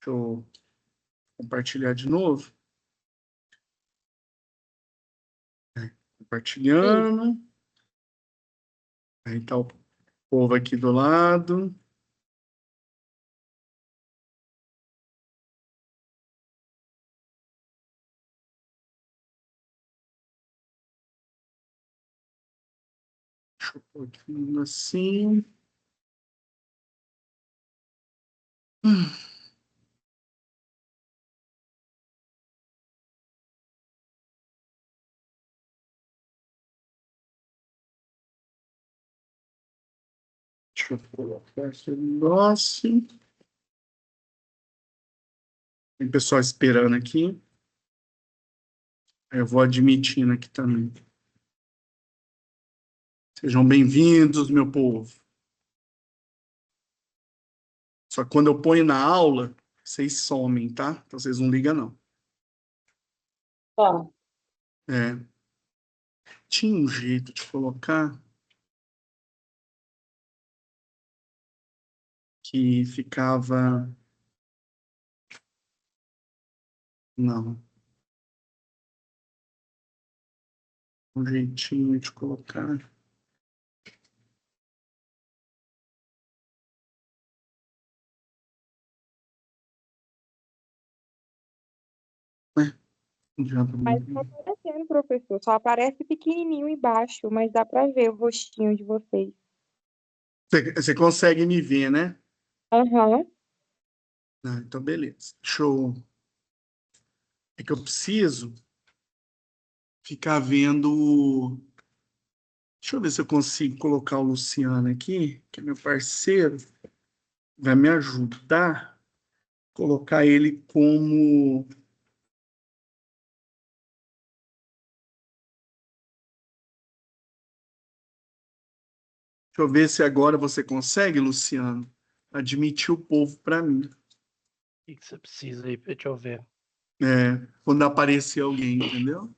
Deixa eu compartilhar de novo. Compartilhando. Aí tá o povo aqui do lado. Deixa eu pôr aqui assim. Deixa eu colocar esse negócio. Tem pessoal esperando aqui. Aí eu vou admitindo aqui também. Sejam bem-vindos, meu povo. Só que quando eu ponho na aula, vocês somem, tá? Então vocês não ligam, não. Tá. É. Tinha um jeito de colocar que ficava... Não. Um jeitinho de colocar. Já tá Mas tá aparecendo, professor. Só aparece pequenininho embaixo, mas dá para ver o rostinho de vocês. Você consegue me ver, né? Aham. Ah, então, beleza. Show. É que eu preciso ficar vendo... Deixa eu ver se eu consigo colocar o Luciano aqui, que é meu parceiro. Vai me ajudar. Colocar ele como... Deixa eu ver se agora você consegue, Luciano, admitir o povo para mim. O que você precisa aí? Deixa eu ver. Quando aparecer alguém, entendeu?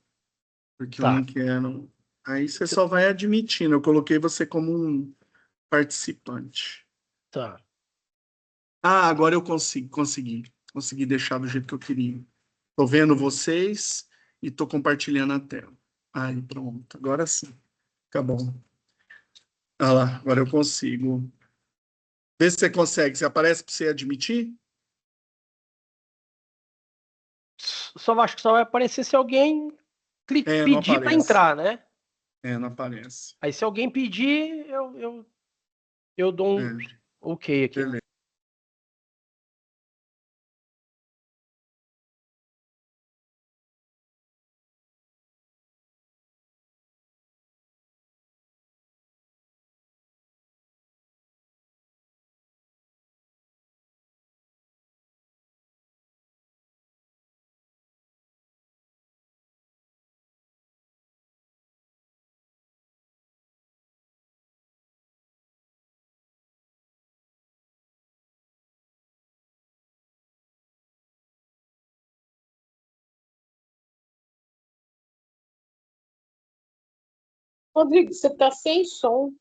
Porque eu Tá. não quero... Aí você só vai admitindo. Eu coloquei você como um participante. Tá. Ah, agora eu consegui deixar do jeito que eu queria. Tô vendo vocês e tô compartilhando a tela. Aí, pronto. Agora sim. Fica bom. Ah lá, agora eu consigo. Vê se você consegue. Se aparece para você admitir? Só acho que só vai aparecer se alguém Não pedir para aparece. entrar, né? Não aparece. Aí se alguém pedir, eu dou um ok aqui. Beleza. Rodrigo, você tá sem som.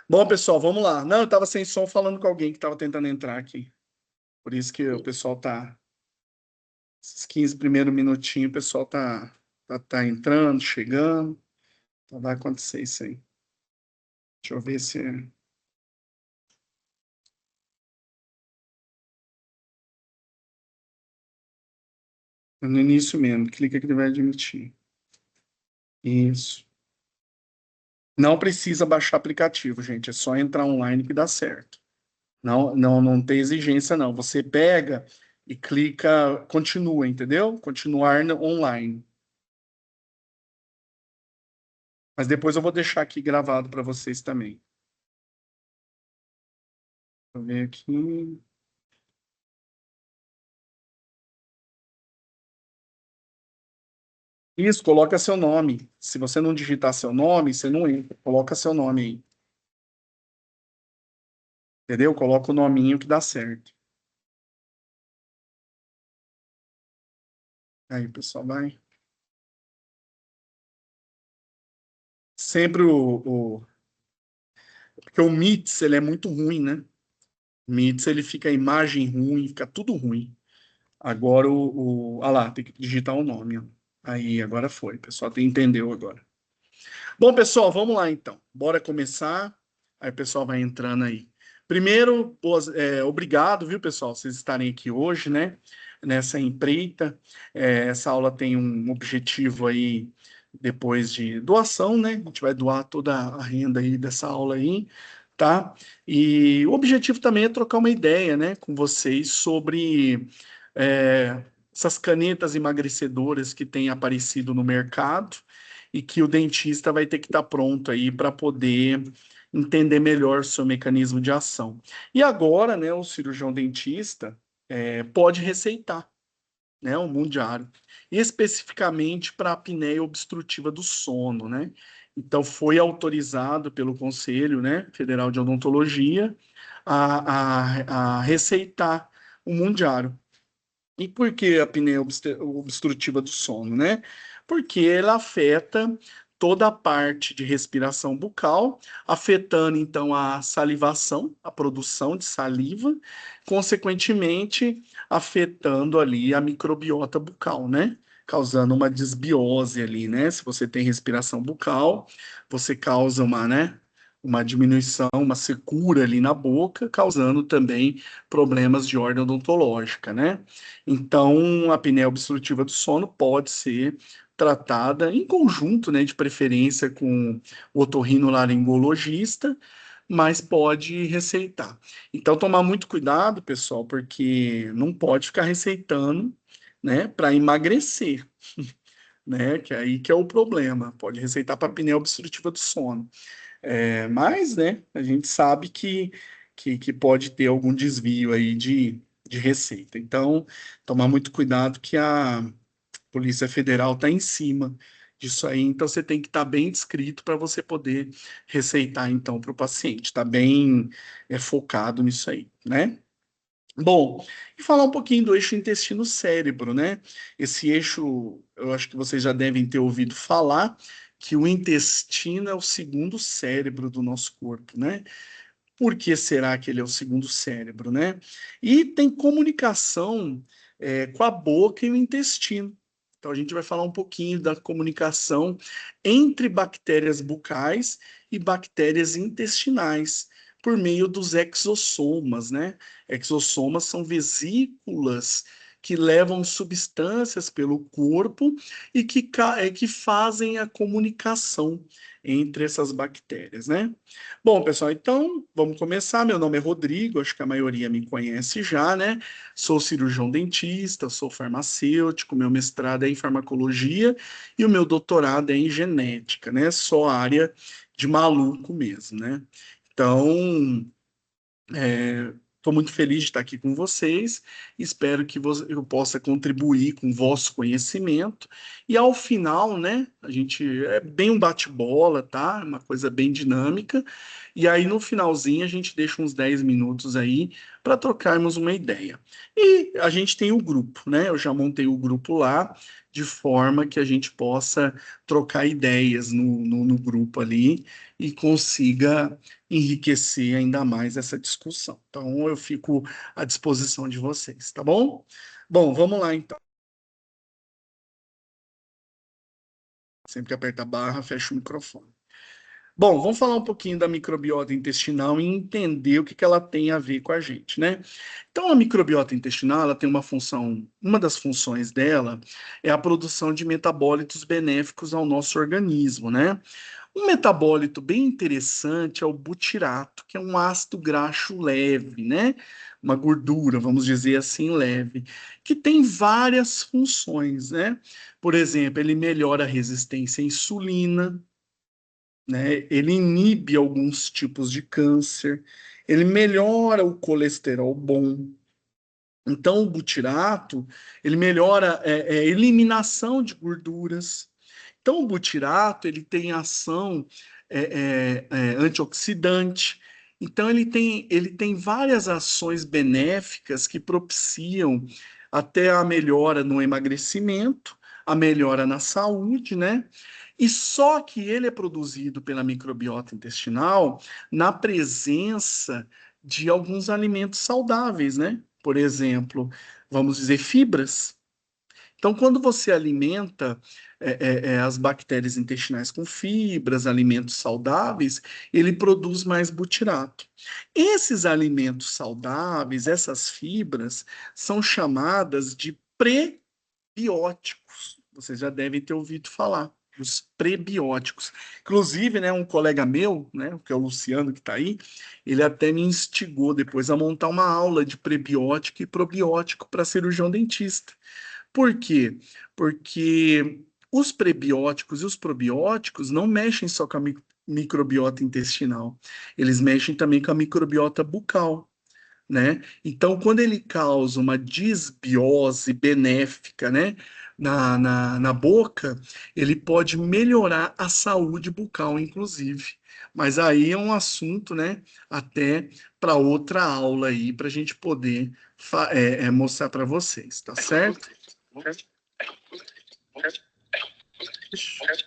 Bom, pessoal, vamos lá. Não, eu estava sem som falando com alguém que estava tentando entrar aqui. Por isso que o pessoal tá... Esses 15 primeiros minutinhos, o pessoal tá entrando, chegando. Então vai acontecer isso aí. Deixa eu ver se... No início mesmo, clica que ele vai admitir. Isso. Não precisa baixar aplicativo, gente. É só entrar online que dá certo. Não tem exigência, não. Você pega e clica, continua, entendeu? Continuar online. Mas depois eu vou deixar aqui gravado para vocês também. Deixa eu ver aqui. Isso, coloca seu nome. Se você não digitar seu nome, você não entra. Coloca seu nome aí. Entendeu? Coloca o nominho que dá certo. Aí, pessoal, vai. sempre porque o MITS, ele é muito ruim, né? O MITS, ele fica a imagem ruim, fica tudo ruim. Agora ah lá, tem que digitar o nome, ó. Aí, agora foi, o pessoal entendeu agora. Bom, pessoal, vamos lá então. Bora começar. Aí o pessoal vai entrando aí. Primeiro, obrigado, viu, pessoal, vocês estarem aqui hoje, né? Nessa empreita. Essa aula tem um objetivo aí, depois de doação, né? A gente vai doar toda a renda aí dessa aula aí, tá? E o objetivo também é trocar uma ideia, né, com vocês sobre essas canetas emagrecedoras que têm aparecido no mercado e que o dentista vai ter que estar pronto aí para poder entender melhor o seu mecanismo de ação. E agora, né, o cirurgião dentista pode receitar, né, o mundiário, especificamente para a apneia obstrutiva do sono, né? Então, foi autorizado pelo Conselho, né, Federal de Odontologia a receitar o mundiário. E por que a apneia obstrutiva do sono, né? Porque ela afeta toda a parte de respiração bucal, afetando então a salivação, a produção de saliva, consequentemente afetando ali a microbiota bucal, né? Causando uma desbiose ali, né? Se você tem respiração bucal, você causa uma diminuição, uma secura ali na boca, causando também problemas de ordem odontológica, né? Então, a apneia obstrutiva do sono pode ser tratada em conjunto, né, de preferência com o otorrinolaringologista, mas pode receitar. Então, tomar muito cuidado, pessoal, porque não pode ficar receitando, né, para emagrecer, né, que aí que é o problema. Pode receitar para apneia obstrutiva do sono. Mas, né, a gente sabe que pode ter algum desvio aí de receita. Então, tomar muito cuidado que a Polícia Federal está em cima disso aí. Então, você tem que estar bem descrito para você poder receitar, então, para o paciente. Está bem focado nisso aí, né? Bom, e falar um pouquinho do eixo intestino-cérebro, né? Esse eixo, eu acho que vocês já devem ter ouvido falar que o intestino é o segundo cérebro do nosso corpo, né? Por que será que ele é o segundo cérebro, né? E tem comunicação com a boca e o intestino. Então, a gente vai falar um pouquinho da comunicação entre bactérias bucais e bactérias intestinais, por meio dos exossomas, né? Exossomas são vesículas que levam substâncias pelo corpo e que fazem a comunicação entre essas bactérias, né? Bom, pessoal, então vamos começar. Meu nome é Rodrigo, acho que a maioria me conhece já, né? Sou cirurgião dentista, sou farmacêutico, meu mestrado é em farmacologia e o meu doutorado é em genética, né? Só área de maluco mesmo, né? Então, estou muito feliz de estar aqui com vocês. Espero que eu possa contribuir com o vosso conhecimento. E ao final, né, a gente é bem um bate-bola, tá? Uma coisa bem dinâmica. E aí no finalzinho a gente deixa uns 10 minutos aí para trocarmos uma ideia. E a gente tem o grupo, né? Eu já montei o grupo lá de forma que a gente possa trocar ideias no grupo ali e consiga enriquecer ainda mais essa discussão. Então, eu fico à disposição de vocês, tá bom? Bom, vamos lá então. Sempre que aperta a barra, fecha o microfone. Bom, vamos falar um pouquinho da microbiota intestinal e entender o que ela tem a ver com a gente, né? Então, a microbiota intestinal, ela tem uma função, uma das funções dela é a produção de metabólitos benéficos ao nosso organismo, né? Um metabólito bem interessante é o butirato, que é um ácido graxo leve, né? Uma gordura, vamos dizer assim, leve, que tem várias funções, né? Por exemplo, ele melhora a resistência à insulina, né? Ele inibe alguns tipos de câncer, ele melhora o colesterol bom. Então, o butirato, ele melhora a eliminação de gorduras. Então, o butirato, ele tem ação antioxidante. Então, ele tem várias ações benéficas que propiciam até a melhora no emagrecimento, a melhora na saúde, né? E só que ele é produzido pela microbiota intestinal na presença de alguns alimentos saudáveis, né? Por exemplo, vamos dizer, fibras. Então, quando você alimenta as bactérias intestinais com fibras, alimentos saudáveis, ele produz mais butirato. Esses alimentos saudáveis, essas fibras, são chamadas de prebióticos. Vocês já devem ter ouvido falar dos prebióticos. Inclusive, né, um colega meu, né, que é o Luciano que está aí, ele até me instigou depois a montar uma aula de prebiótico e probiótico para cirurgião dentista. Por quê? Porque os prebióticos e os probióticos não mexem só com a microbiota intestinal, eles mexem também com a microbiota bucal, né? Então, quando ele causa uma disbiose benéfica, né, na boca, ele pode melhorar a saúde bucal, inclusive. Mas aí é um assunto, né, até para outra aula aí, para a gente poder mostrar para vocês, tá certo?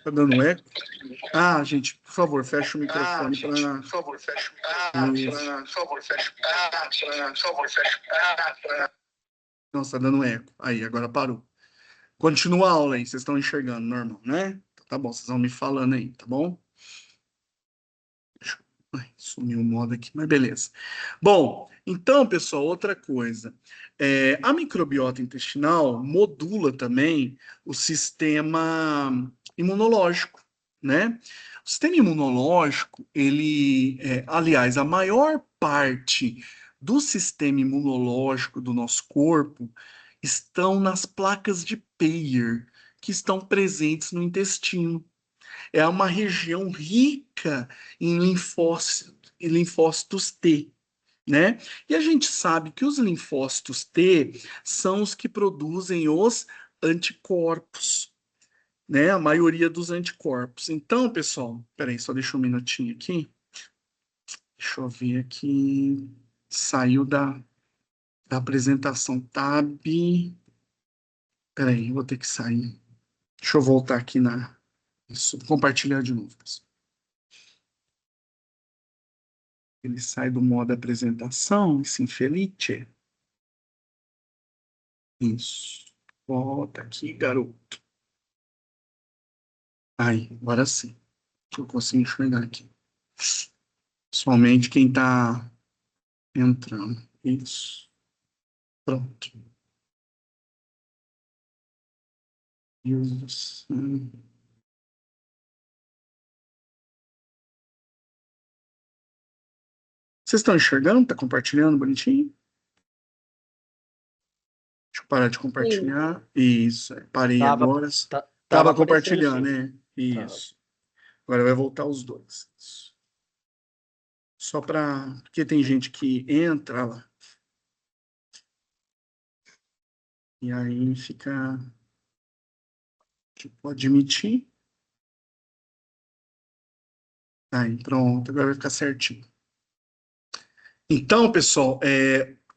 Tá dando eco? Ah, gente, por favor, fecha o microfone para. Por favor, fecha o microfone. Por favor, fecha o. Nossa, tá dando eco. Aí, agora parou. Continua a aula aí, vocês estão enxergando, normal, né? Tá bom, vocês vão me falando aí, tá bom? Ai, sumiu o modo aqui, mas beleza. Bom, então, pessoal, outra coisa. A microbiota intestinal modula também o sistema imunológico, né? O sistema imunológico, aliás, a maior parte do sistema imunológico do nosso corpo estão nas placas de Peyer, que estão presentes no intestino. É uma região rica em linfócitos T, né? E a gente sabe que os linfócitos T são os que produzem os anticorpos, né? A maioria dos anticorpos. Então, pessoal, peraí, só deixa um minutinho aqui. Deixa eu ver aqui. Saiu da apresentação Tab. Peraí, vou ter que sair. Deixa eu voltar aqui Isso, compartilhar de novo, pessoal. Ele sai do modo apresentação e se infelice. Isso. Volta aqui, garoto. Aí, agora sim. Eu consigo enxergar aqui. Somente quem está entrando. Isso. Pronto. Isso. Vocês estão enxergando? Está compartilhando bonitinho? Deixa eu parar de compartilhar. Isso. Parei agora. Tava Estava aparecendo, compartilhando, sim. né? Isso. Agora vai voltar os dois. Isso. Só para. Porque tem gente que entra lá. E aí fica. Tipo, admitir. Aí, pronto. Agora vai ficar certinho. Então, pessoal,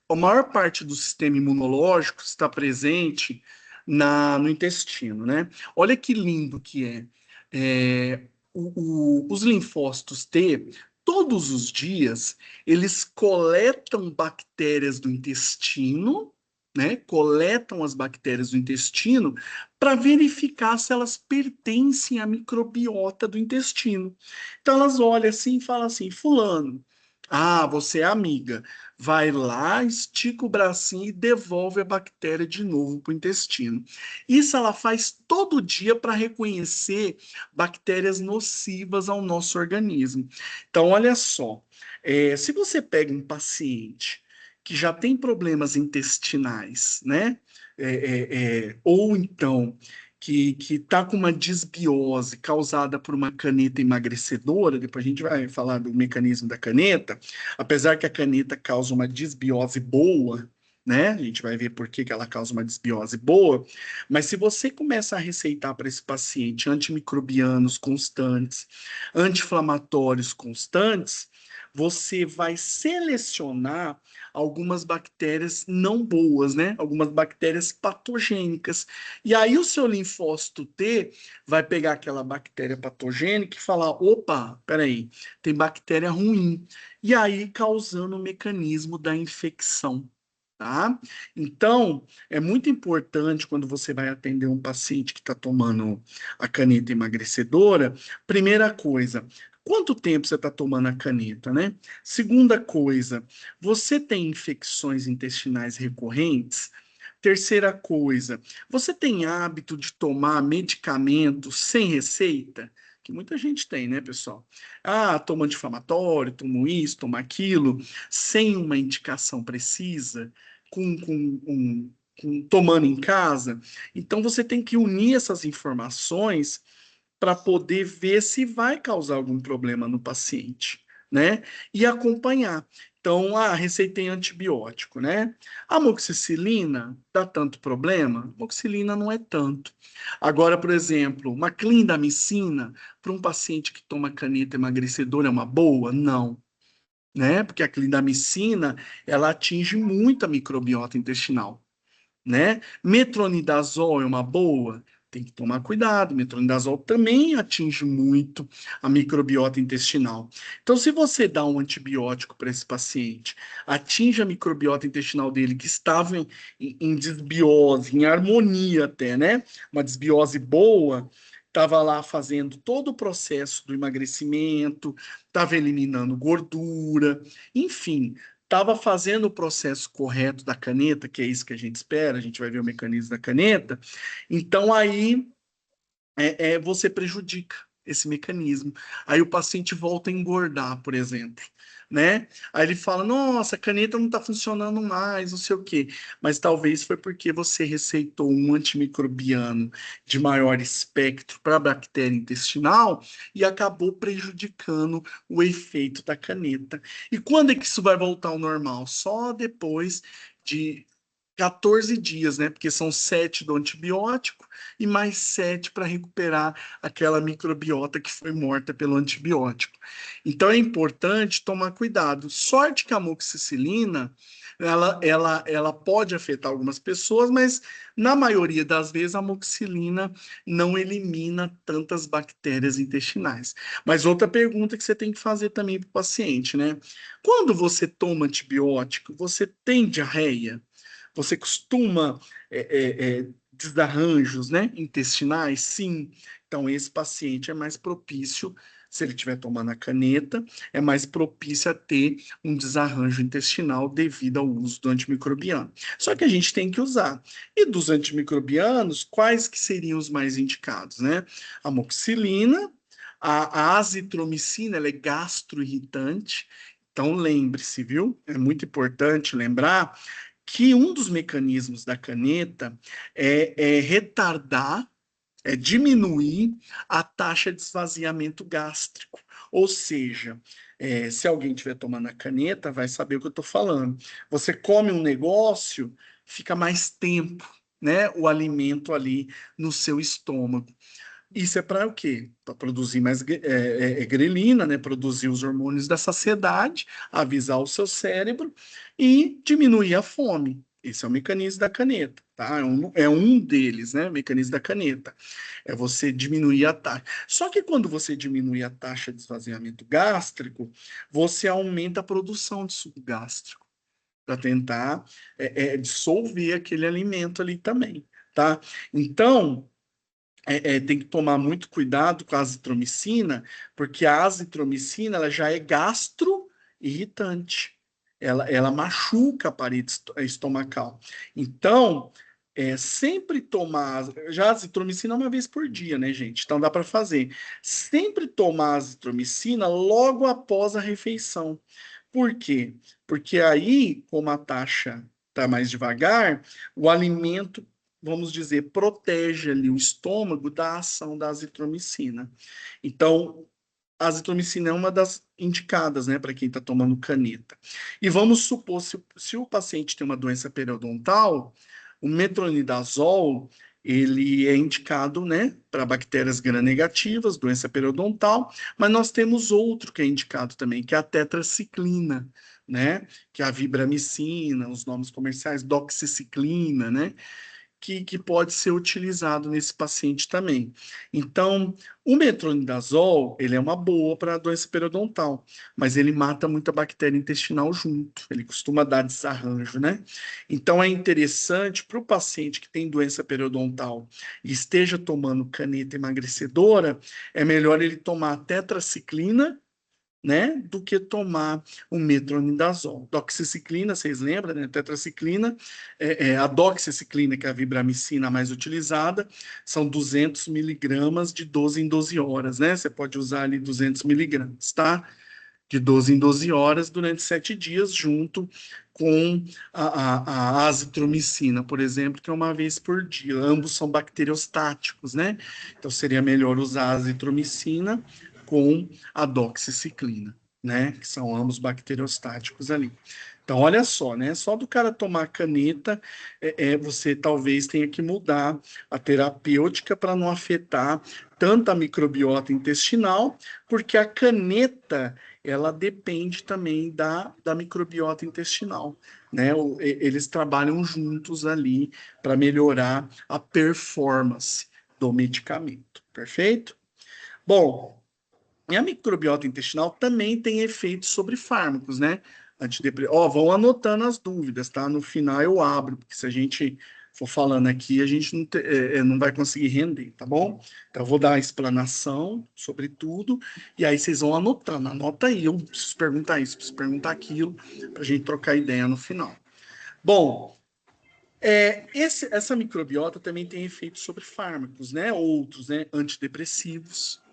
a maior parte do sistema imunológico está presente no intestino, né? Olha que lindo que é. Os linfócitos T, todos os dias, eles coletam bactérias do intestino, né? Coletam as bactérias do intestino para verificar se elas pertencem à microbiota do intestino. Então, elas olham assim e falam assim: Fulano. Ah, você é amiga. Vai lá, estica o bracinho e devolve a bactéria de novo para o intestino. Isso ela faz todo dia para reconhecer bactérias nocivas ao nosso organismo. Então, olha só, se você pega um paciente que já tem problemas intestinais, né? Ou então que está com uma disbiose causada por uma caneta emagrecedora, depois a gente vai falar do mecanismo da caneta, apesar que a caneta causa uma disbiose boa, né? A gente vai ver por que ela causa uma disbiose boa, mas se você começa a receitar para esse paciente antimicrobianos constantes, anti-inflamatórios constantes, você vai selecionar algumas bactérias não boas, né? Algumas bactérias patogênicas. E aí o seu linfócito T vai pegar aquela bactéria patogênica e falar: opa, peraí, tem bactéria ruim. E aí causando o mecanismo da infecção. Tá? Então, é muito importante quando você vai atender um paciente que está tomando a caneta emagrecedora, primeira coisa, quanto tempo você está tomando a caneta, né? Segunda coisa, você tem infecções intestinais recorrentes? Terceira coisa, você tem hábito de tomar medicamentos sem receita? Que muita gente tem, né, pessoal? Ah, toma anti-inflamatório, tomo isso, toma aquilo, sem uma indicação precisa, tomando em casa. Então, você tem que unir essas informações para poder ver se vai causar algum problema no paciente, né? E acompanhar. Então, receitei antibiótico, né? Amoxicilina dá tanto problema? Amoxicilina não é tanto. Agora, por exemplo, uma clindamicina para um paciente que toma caneta emagrecedora é uma boa? Não, né? Porque a clindamicina, ela atinge muito a microbiota intestinal, né? Metronidazol é uma boa? Tem que tomar cuidado. Metronidazol também atinge muito a microbiota intestinal. Então, se você dá um antibiótico para esse paciente, atinge a microbiota intestinal dele, que estava em desbiose, em harmonia até, né? Uma desbiose boa, estava lá fazendo todo o processo do emagrecimento, estava eliminando gordura, enfim, estava fazendo o processo correto da caneta, que é isso que a gente espera, a gente vai ver o mecanismo da caneta, então aí você prejudica esse mecanismo. Aí o paciente volta a engordar, por exemplo, né? Aí ele fala, nossa, a caneta não está funcionando mais, não sei o quê. Mas talvez foi porque você receitou um antimicrobiano de maior espectro para a bactéria intestinal e acabou prejudicando o efeito da caneta. E quando é que isso vai voltar ao normal? Só depois de 14 dias, né? Porque são 7 do antibiótico e mais 7 para recuperar aquela microbiota que foi morta pelo antibiótico. Então é importante tomar cuidado. Sorte que a amoxicilina ela pode afetar algumas pessoas, mas na maioria das vezes a amoxicilina não elimina tantas bactérias intestinais. Mas outra pergunta que você tem que fazer também para o paciente, né? Quando você toma antibiótico, você tem diarreia? Você costuma desarranjos, né, intestinais? Sim. Então, esse paciente é mais propício, se ele estiver tomando a caneta, é mais propício a ter um desarranjo intestinal devido ao uso do antimicrobiano. Só que a gente tem que usar. E dos antimicrobianos, quais que seriam os mais indicados, né? A amoxicilina, a azitromicina, ela é gastroirritante. Então, lembre-se, viu? É muito importante lembrar que um dos mecanismos da caneta é retardar, é diminuir a taxa de esvaziamento gástrico. Ou seja, se alguém estiver tomando a caneta, vai saber o que eu estou falando. Você come um negócio, fica mais tempo, né, o alimento ali no seu estômago. Isso é para o quê? Para produzir mais grelina, né? Produzir os hormônios da saciedade, avisar o seu cérebro e diminuir a fome. Esse é o mecanismo da caneta, tá? É um deles, né? O mecanismo da caneta. É você diminuir a taxa. Só que quando você diminui a taxa de esvaziamento gástrico, você aumenta a produção de suco gástrico para tentar dissolver aquele alimento ali também, tá? Então tem que tomar muito cuidado com a azitromicina, porque a azitromicina ela já é gastroirritante. Ela machuca a parede estomacal. Então, sempre tomar. Já a azitromicina é uma vez por dia, né, gente? Então dá para fazer. Sempre tomar a azitromicina logo após a refeição. Por quê? Porque aí, como a taxa está mais devagar, o alimento, vamos dizer, protege ali o estômago da ação da azitromicina. Então, a azitromicina é uma das indicadas, né, para quem está tomando caneta. E vamos supor, se o paciente tem uma doença periodontal, o metronidazol, ele é indicado, né, para bactérias gram-negativas, doença periodontal, mas nós temos outro que é indicado também, que é a tetraciclina, né, que é a vibramicina, os nomes comerciais, doxiciclina, né, que pode ser utilizado nesse paciente também. Então, o metronidazol, ele é uma boa para a doença periodontal, mas ele mata muita bactéria intestinal junto, ele costuma dar desarranjo, né? Então, é interessante para o paciente que tem doença periodontal e esteja tomando caneta emagrecedora, é melhor ele tomar tetraciclina, né, do que tomar o metronidazol. Doxiciclina, vocês lembram, né? Tetraciclina, a doxiciclina, que é a vibramicina mais utilizada, são 200 miligramas de 12 em 12 horas, né? Você pode usar ali 200 miligramas, tá? De 12 em 12 horas durante 7 dias, junto com a azitromicina, por exemplo, que é uma vez por dia. Ambos são bacteriostáticos, né? Então seria melhor usar a azitromicina com a doxiciclina, né? Que são ambos bacteriostáticos ali. Então, olha só, né? Só do cara tomar caneta, você talvez tenha que mudar a terapêutica para não afetar tanto a microbiota intestinal, porque a caneta ela depende também da microbiota intestinal, né? Eles trabalham juntos ali para melhorar a performance do medicamento, perfeito? Bom, e a microbiota intestinal também tem efeitos sobre fármacos, né? Vão anotando as dúvidas, tá? No final eu abro, porque se a gente for falando aqui, a gente não vai conseguir render, tá bom? Então eu vou dar a explanação sobre tudo, e aí vocês vão anotando. Anota aí, eu preciso perguntar isso, preciso perguntar aquilo, para a gente trocar ideia no final. Bom, essa microbiota também tem efeitos sobre fármacos, né? Outros, né? Antidepressivos.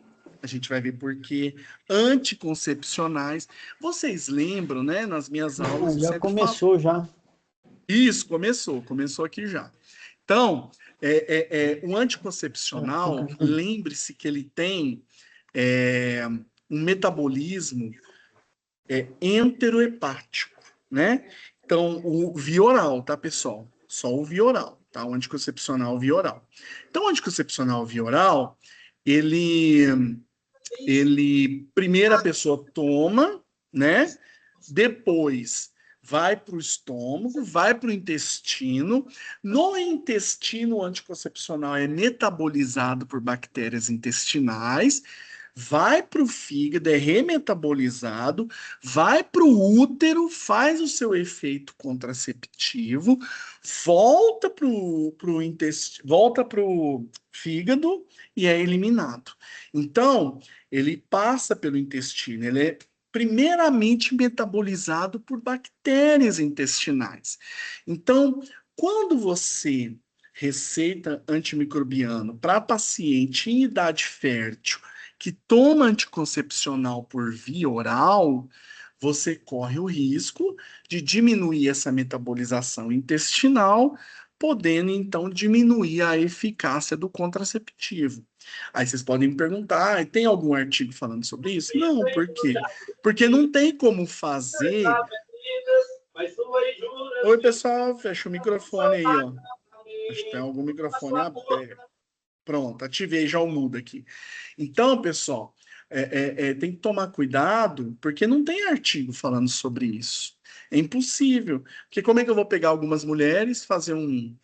A gente vai ver por quê. Anticoncepcionais. Vocês lembram, né? Nas minhas aulas, eu Já sempre falo. começou, já. Isso, começou aqui já. Então, o anticoncepcional, lembre-se que ele tem um metabolismo enterohepático, né? Então, o via oral, tá, pessoal? Só o via oral, tá? O anticoncepcional via oral. Então, o anticoncepcional via oral, ele primeiro a pessoa toma, né? Depois vai para o estômago, vai para o intestino. No intestino, o anticoncepcional é metabolizado por bactérias intestinais, vai para o fígado, é remetabolizado, vai para o útero, faz o seu efeito contraceptivo, volta para o intestino, volta para o fígado e é eliminado. Então, ele passa pelo intestino, ele é primeiramente metabolizado por bactérias intestinais. Então, quando você receita antimicrobiano para paciente em idade fértil que toma anticoncepcional por via oral, você corre o risco de diminuir essa metabolização intestinal, podendo então diminuir a eficácia do contraceptivo. Aí vocês podem me perguntar, tem algum artigo falando sobre isso? Não, por quê? Porque não tem como fazer. Oi, pessoal, fecha o microfone aí, ó. Acho que tem algum microfone aberto. Pronto, ativei já o mudo aqui. Então, pessoal, tem que tomar cuidado, porque não tem artigo falando sobre isso. É impossível. Porque como é que eu vou pegar algumas mulheres, fazer um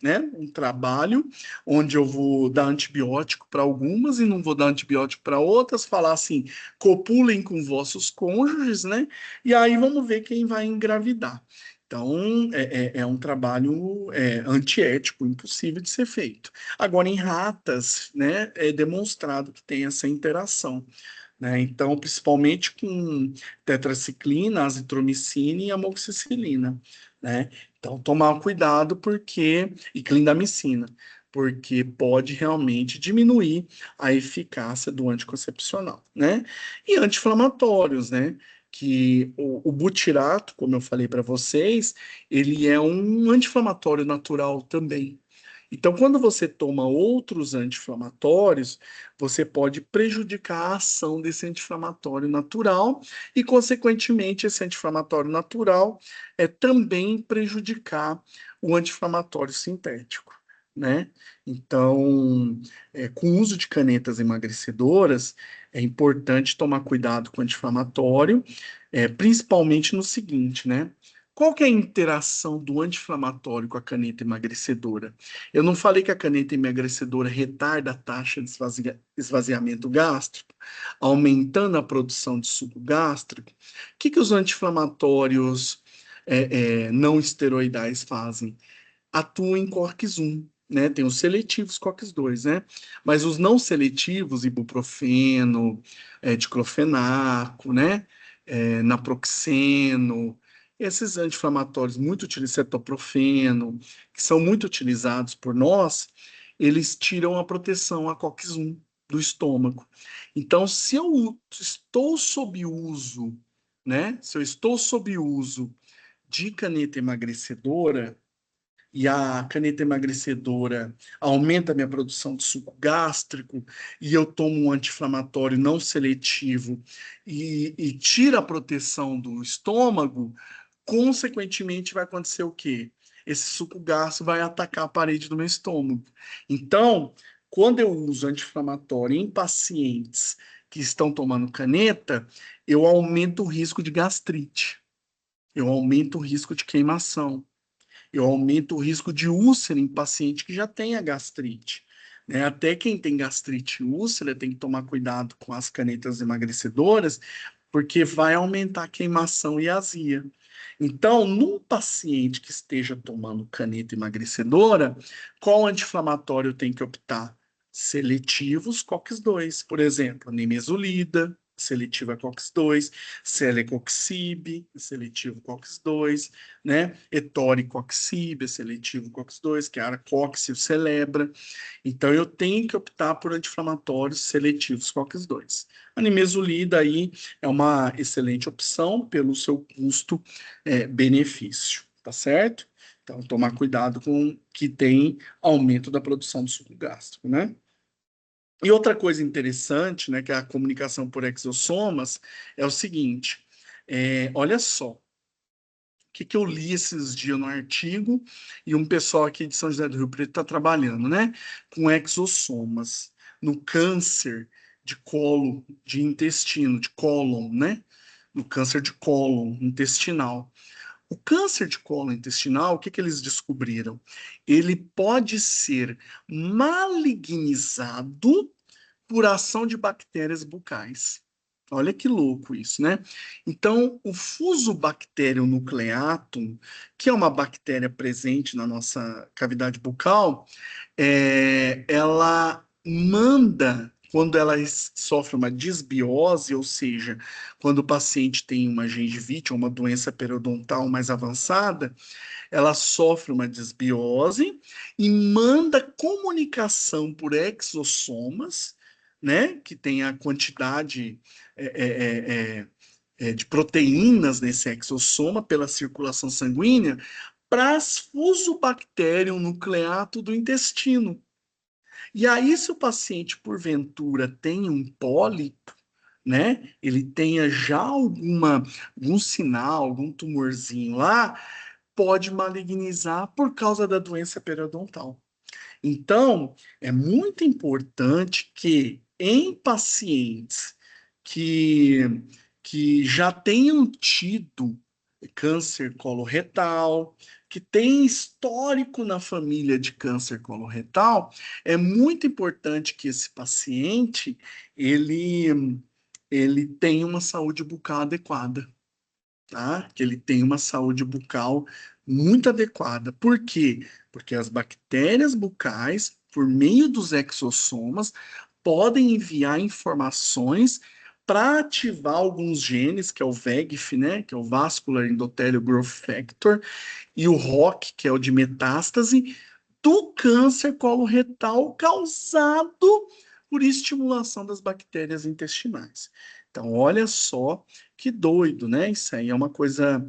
trabalho onde eu vou dar antibiótico para algumas e não vou dar antibiótico para outras, falar assim, copulem com vossos cônjuges, né? E aí vamos ver quem vai engravidar. Então, é um trabalho antiético, impossível de ser feito. Agora, em ratas, né, é demonstrado que tem essa interação, né? Então, principalmente com tetraciclina, azitromicina e amoxicilina, né? Então, tomar cuidado e clindamicina, porque pode realmente diminuir a eficácia do anticoncepcional, né? E anti-inflamatórios, né? Que o butirato, como eu falei para vocês, ele é um anti-inflamatório natural também. Então, quando você toma outros anti-inflamatórios, você pode prejudicar a ação desse anti-inflamatório natural e, consequentemente, esse anti-inflamatório natural também prejudicar o anti-inflamatório sintético, né? Então, com o uso de canetas emagrecedoras, é importante tomar cuidado com o anti-inflamatório, principalmente no seguinte, né? Qual que é a interação do anti-inflamatório com a caneta emagrecedora? Eu não falei que a caneta emagrecedora retarda a taxa de esvaziamento gástrico, aumentando a produção de suco gástrico? O que os anti-inflamatórios não esteroidais fazem? Atuam em COX-1, né? Tem os seletivos COX-2, né? Mas os não seletivos, ibuprofeno, diclofenaco, né? Naproxeno, esses anti-inflamatórios muito utilizados, cetoprofeno, que são muito utilizados por nós, eles tiram a proteção a COX-1 do estômago. Então, se eu estou sob uso, né? Se eu estou sob uso de caneta emagrecedora, e a caneta emagrecedora aumenta a minha produção de suco gástrico, e eu tomo um anti-inflamatório não seletivo e tira a proteção do estômago, consequentemente vai acontecer o quê? Esse suco gástrico vai atacar a parede do meu estômago. Então, quando eu uso anti-inflamatório em pacientes que estão tomando caneta, eu aumento o risco de gastrite, eu aumento o risco de queimação, eu aumento o risco de úlcera em paciente que já tenha gastrite, né? Até quem tem gastrite e úlcera tem que tomar cuidado com as canetas emagrecedoras, porque vai aumentar a queimação e azia. Então, num paciente que esteja tomando caneta emagrecedora, qual anti-inflamatório tem que optar? Seletivos COX-2, por exemplo, nimesulida, seletiva COX-2, celecoxib, seletivo COX-2, né? Etoricoxib, seletivo COX-2, que é a Aracoxib celebra. Então, eu tenho que optar por anti-inflamatórios seletivos COX-2. A nimesulida aí é uma excelente opção pelo seu custo-benefício, tá certo? Então, tomar cuidado com que tem aumento da produção do suco gástrico, né? E outra coisa interessante, né, que é a comunicação por exossomas, é o seguinte, olha só, o que eu li esses dias no artigo, e um pessoal aqui de São José do Rio Preto está trabalhando, né, com exossomas no câncer de colo, de intestino, de cólon, né, no câncer de cólon intestinal. O câncer de cólon intestinal, o que eles descobriram? Ele pode ser malignizado por ação de bactérias bucais. Olha que louco isso, né? Então, o Fusobacterium nucleatum, que é uma bactéria presente na nossa cavidade bucal, ela manda, quando ela sofre uma disbiose, ou seja, quando o paciente tem uma gengivite ou uma doença periodontal mais avançada, ela sofre uma disbiose e manda comunicação por exossomas, né, que tem a quantidade de proteínas nesse exossoma pela circulação sanguínea, para as Fusobacterium nucleato do intestino. E aí, se o paciente, porventura, tem um pólipo, né, ele tenha já algum sinal, algum tumorzinho lá, pode malignizar por causa da doença periodontal. Então, é muito importante que em pacientes que, que já tenham tido câncer coloretal, que tem histórico na família de câncer coloretal, é muito importante que esse paciente ele tenha uma saúde bucal adequada, tá? Que ele tenha uma saúde bucal muito adequada. Por quê? Porque as bactérias bucais, por meio dos exossomas, podem enviar informações para ativar alguns genes, que é o VEGF, né, que é o Vascular Endothelial Growth Factor, e o ROC, que é o de metástase, do câncer coloretal causado por estimulação das bactérias intestinais. Então, olha só que doido, né? Isso aí é uma coisa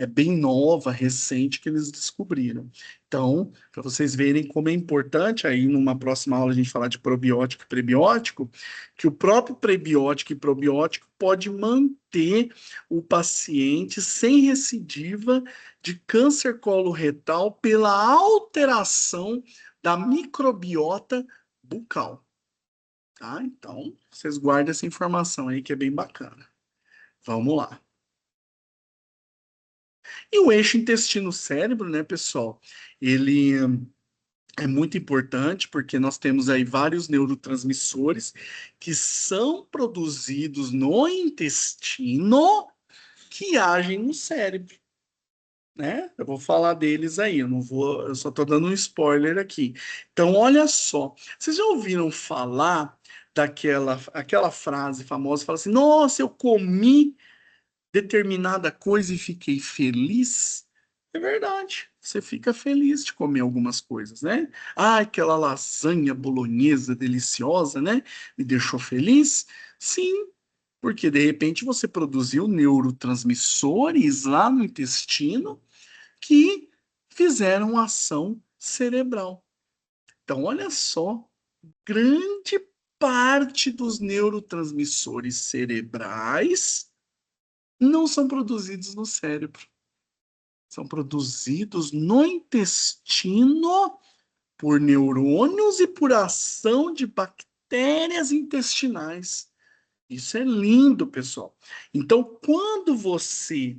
bem nova, recente que eles descobriram. Então, para vocês verem como é importante, aí numa próxima aula a gente falar de probiótico e prebiótico, que o próprio prebiótico e probiótico pode manter o paciente sem recidiva de câncer coloretal pela alteração da microbiota bucal. Tá? Então, vocês guardem essa informação aí que é bem bacana. Vamos lá. E o eixo intestino-cérebro, né, pessoal? Ele é muito importante porque nós temos aí vários neurotransmissores que são produzidos no intestino que agem no cérebro, né? Eu vou falar deles aí, eu só estou dando um spoiler aqui. Então, olha só, vocês já ouviram falar aquela frase famosa, fala assim: "Nossa, eu comi determinada coisa e fiquei feliz". É verdade, você fica feliz de comer algumas coisas, né? Ah, aquela lasanha bolonhesa deliciosa, né? Me deixou feliz? Sim, porque de repente você produziu neurotransmissores lá no intestino que fizeram ação cerebral. Então, olha só, grande parte dos neurotransmissores cerebrais não são produzidos no cérebro. São produzidos no intestino por neurônios e por ação de bactérias intestinais. Isso é lindo, pessoal. Então, quando você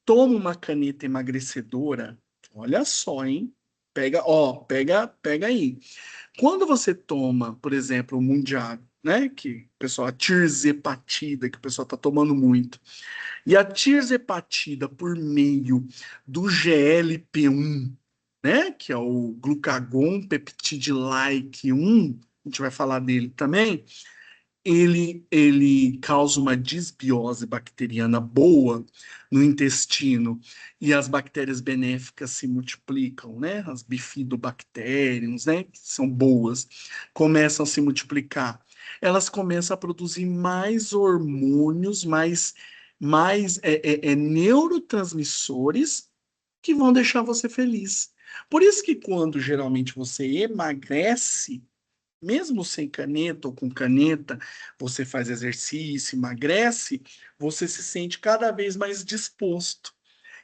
toma uma caneta emagrecedora, olha só, hein? Pega aí. Quando você toma, por exemplo, o Mundial, né, que o pessoal, a tirzepatida, que o pessoal está tomando muito, e a tirzepatida por meio do GLP-1, né, que é o glucagon peptide-like 1, a gente vai falar dele também, ele causa uma disbiose bacteriana boa no intestino e as bactérias benéficas se multiplicam, né? As bifidobactérias, né? Que são boas, começam a se multiplicar. Elas começam a produzir mais hormônios, mais neurotransmissores que vão deixar você feliz. Por isso que quando geralmente você emagrece, mesmo sem caneta ou com caneta, você faz exercício, emagrece, você se sente cada vez mais disposto.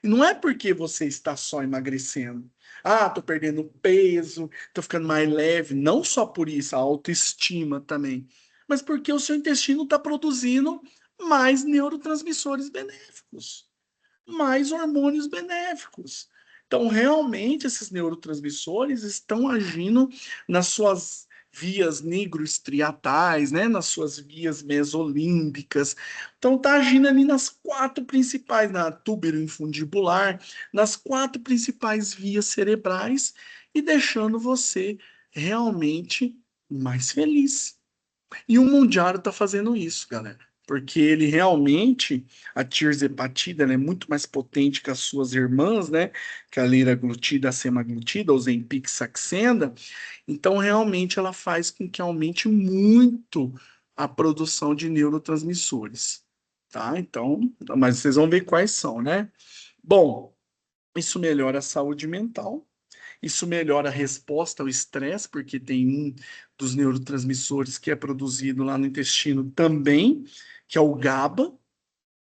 E não é porque você está só emagrecendo. Ah, tô perdendo peso, tô ficando mais leve. Não só por isso, a autoestima também. Mas porque o seu intestino está produzindo mais neurotransmissores benéficos, mais hormônios benéficos. Então, realmente, esses neurotransmissores estão agindo nas suas vias nigroestriatais, né, nas suas vias mesolímbicas. Então, está agindo ali nas quatro principais, na túbero-infundibular, nas quatro principais vias cerebrais e deixando você realmente mais feliz. E o Mundial está fazendo isso, galera. Porque ele realmente, a tirzepatida, ela é muito mais potente que as suas irmãs, né? Que a liraglutida, a semaglutida, o Ozempic, Saxenda. Então, realmente, ela faz com que aumente muito a produção de neurotransmissores, tá? Então, mas vocês vão ver quais são, né? Bom, isso melhora a saúde mental, isso melhora a resposta ao estresse, porque tem um dos neurotransmissores que é produzido lá no intestino também, que é o GABA.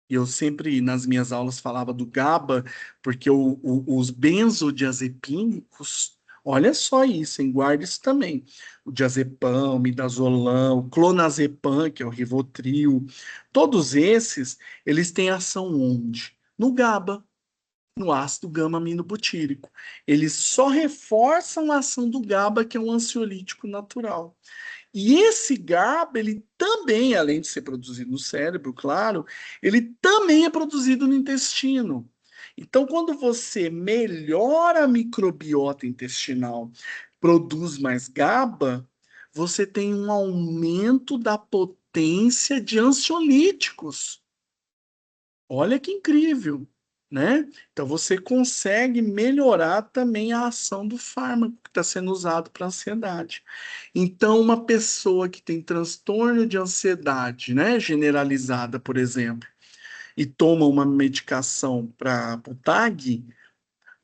E eu sempre, nas minhas aulas, falava do GABA, porque os benzodiazepínicos, olha só isso, hein? Guarda isso também. O diazepam, o midazolam, o clonazepam, que é o Rivotril, todos esses, eles têm ação onde? No GABA, no ácido gama-aminobutírico. Eles só reforçam a ação do GABA, que é um ansiolítico natural. E esse GABA, ele também, além de ser produzido no cérebro, claro, ele também é produzido no intestino. Então, quando você melhora a microbiota intestinal, produz mais GABA, você tem um aumento da potência de ansiolíticos. Olha que incrível, né? Então você consegue melhorar também a ação do fármaco que está sendo usado para ansiedade. Então, uma pessoa que tem transtorno de ansiedade, né, generalizada, por exemplo, e toma uma medicação para o TAG,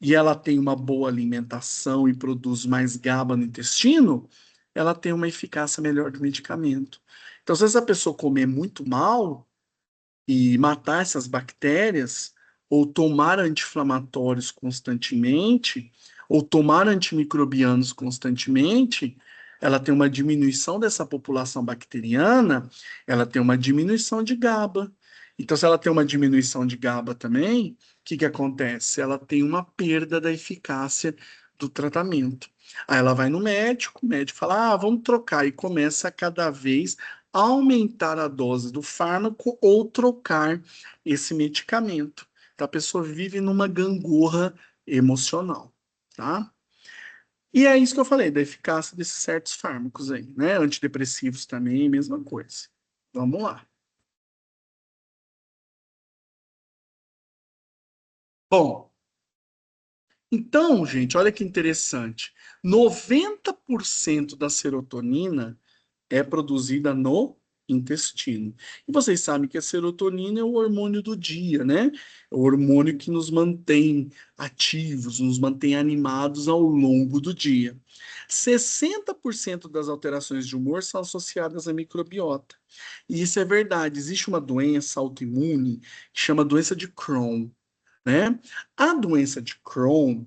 e ela tem uma boa alimentação e produz mais GABA no intestino, ela tem uma eficácia melhor do medicamento. Então, se essa pessoa comer muito mal, e matar essas bactérias ou tomar anti-inflamatórios constantemente, ou tomar antimicrobianos constantemente, ela tem uma diminuição dessa população bacteriana, ela tem uma diminuição de GABA. Então, se ela tem uma diminuição de GABA também, o que que acontece? Ela tem uma perda da eficácia do tratamento. Aí ela vai no médico, o médico fala, vamos trocar, e começa a cada vez aumentar a dose do fármaco ou trocar esse medicamento. Então, a pessoa vive numa gangorra emocional, tá? E é isso que eu falei, da eficácia desses certos fármacos aí, né? Antidepressivos também, mesma coisa. Vamos lá. Bom, então, gente, olha que interessante. 90% da serotonina é produzida no intestino. E vocês sabem que a serotonina é o hormônio do dia, né? É o hormônio que nos mantém ativos, nos mantém animados ao longo do dia. 60% das alterações de humor são associadas à microbiota. E isso é verdade. Existe uma doença autoimune que chama doença de Crohn, né? A doença de Crohn,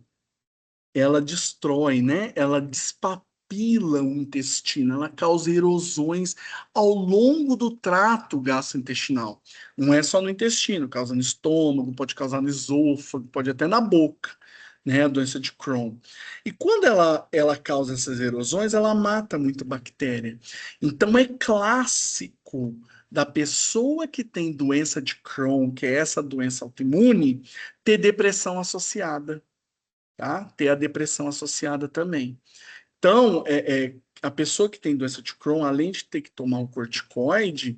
ela destrói, né? Ela despapila o intestino, ela causa erosões ao longo do trato gastrointestinal. Não é só no intestino, causa no estômago, pode causar no esôfago, pode até na boca, né? A doença de Crohn. E quando ela causa essas erosões, ela mata muita bactéria. Então é clássico da pessoa que tem doença de Crohn, que é essa doença autoimune, ter depressão associada, tá? Ter a depressão associada também. Então, a pessoa que tem doença de Crohn, além de ter que tomar um corticoide,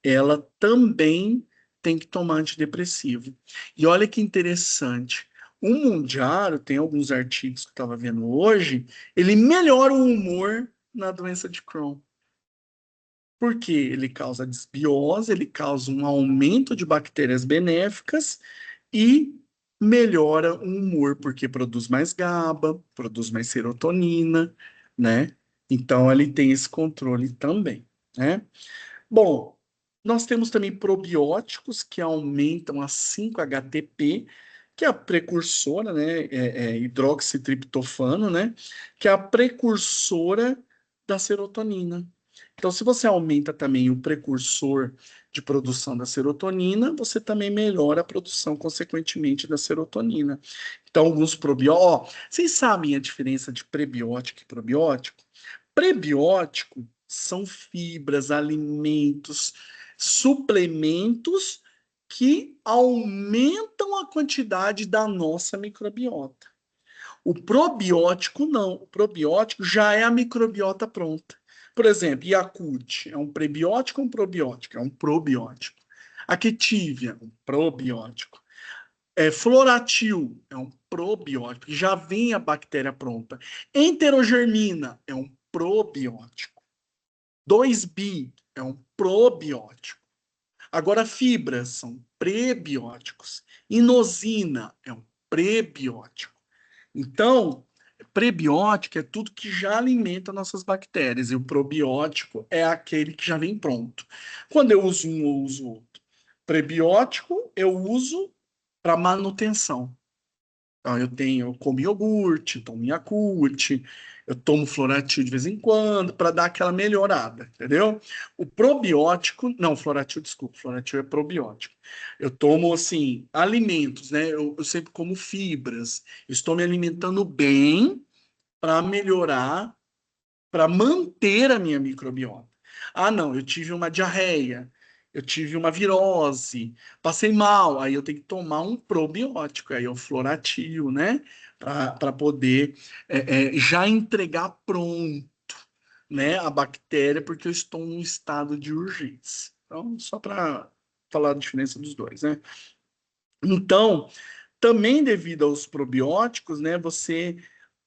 ela também tem que tomar antidepressivo. E olha que interessante. O Mundiaro, tem alguns artigos que eu estava vendo hoje, ele melhora o humor na doença de Crohn. Porque ele causa desbiose, ele causa um aumento de bactérias benéficas e melhora o humor, porque produz mais GABA, produz mais serotonina, né? Então ele tem esse controle também, né? Bom, nós temos também probióticos que aumentam a 5-HTP, que é a precursora, né? Hidroxitriptofano, né? Que é a precursora da serotonina. Então, se você aumenta também o precursor de produção da serotonina, você também melhora a produção, consequentemente, da serotonina. Então, alguns probióticos. Vocês sabem a diferença de prebiótico e probiótico? Prebiótico são fibras, alimentos, suplementos que aumentam a quantidade da nossa microbiota. O probiótico não. O probiótico já é a microbiota pronta. Por exemplo, Yakult é um prebiótico ou um probiótico? É um probiótico. Activia, um probiótico. Floratil é um probiótico, já vem a bactéria pronta. Enterogermina é um probiótico. 2-bi é um probiótico. Agora, fibras são prebióticos. Inosina é um prebiótico. Então, prebiótico é tudo que já alimenta nossas bactérias, e o probiótico é aquele que já vem pronto. Quando eu uso um ou uso outro. Prebiótico eu uso para manutenção. Então, eu como iogurte, tomo Yakult, eu tomo Floratil de vez em quando, para dar aquela melhorada, entendeu? O probiótico, não, Floratil, desculpa, Floratil é probiótico. Eu tomo, assim, alimentos, né? Eu sempre como fibras. Eu estou me alimentando bem para melhorar, para manter a minha microbiota. Ah, não, eu tive uma diarreia, eu tive uma virose, passei mal, aí eu tenho que tomar um probiótico, aí é o Floratil, né? Para poder já entregar pronto, né, a bactéria, porque eu estou num estado de urgência. Então, só para falar a diferença dos dois, né? Então, também devido aos probióticos, né, você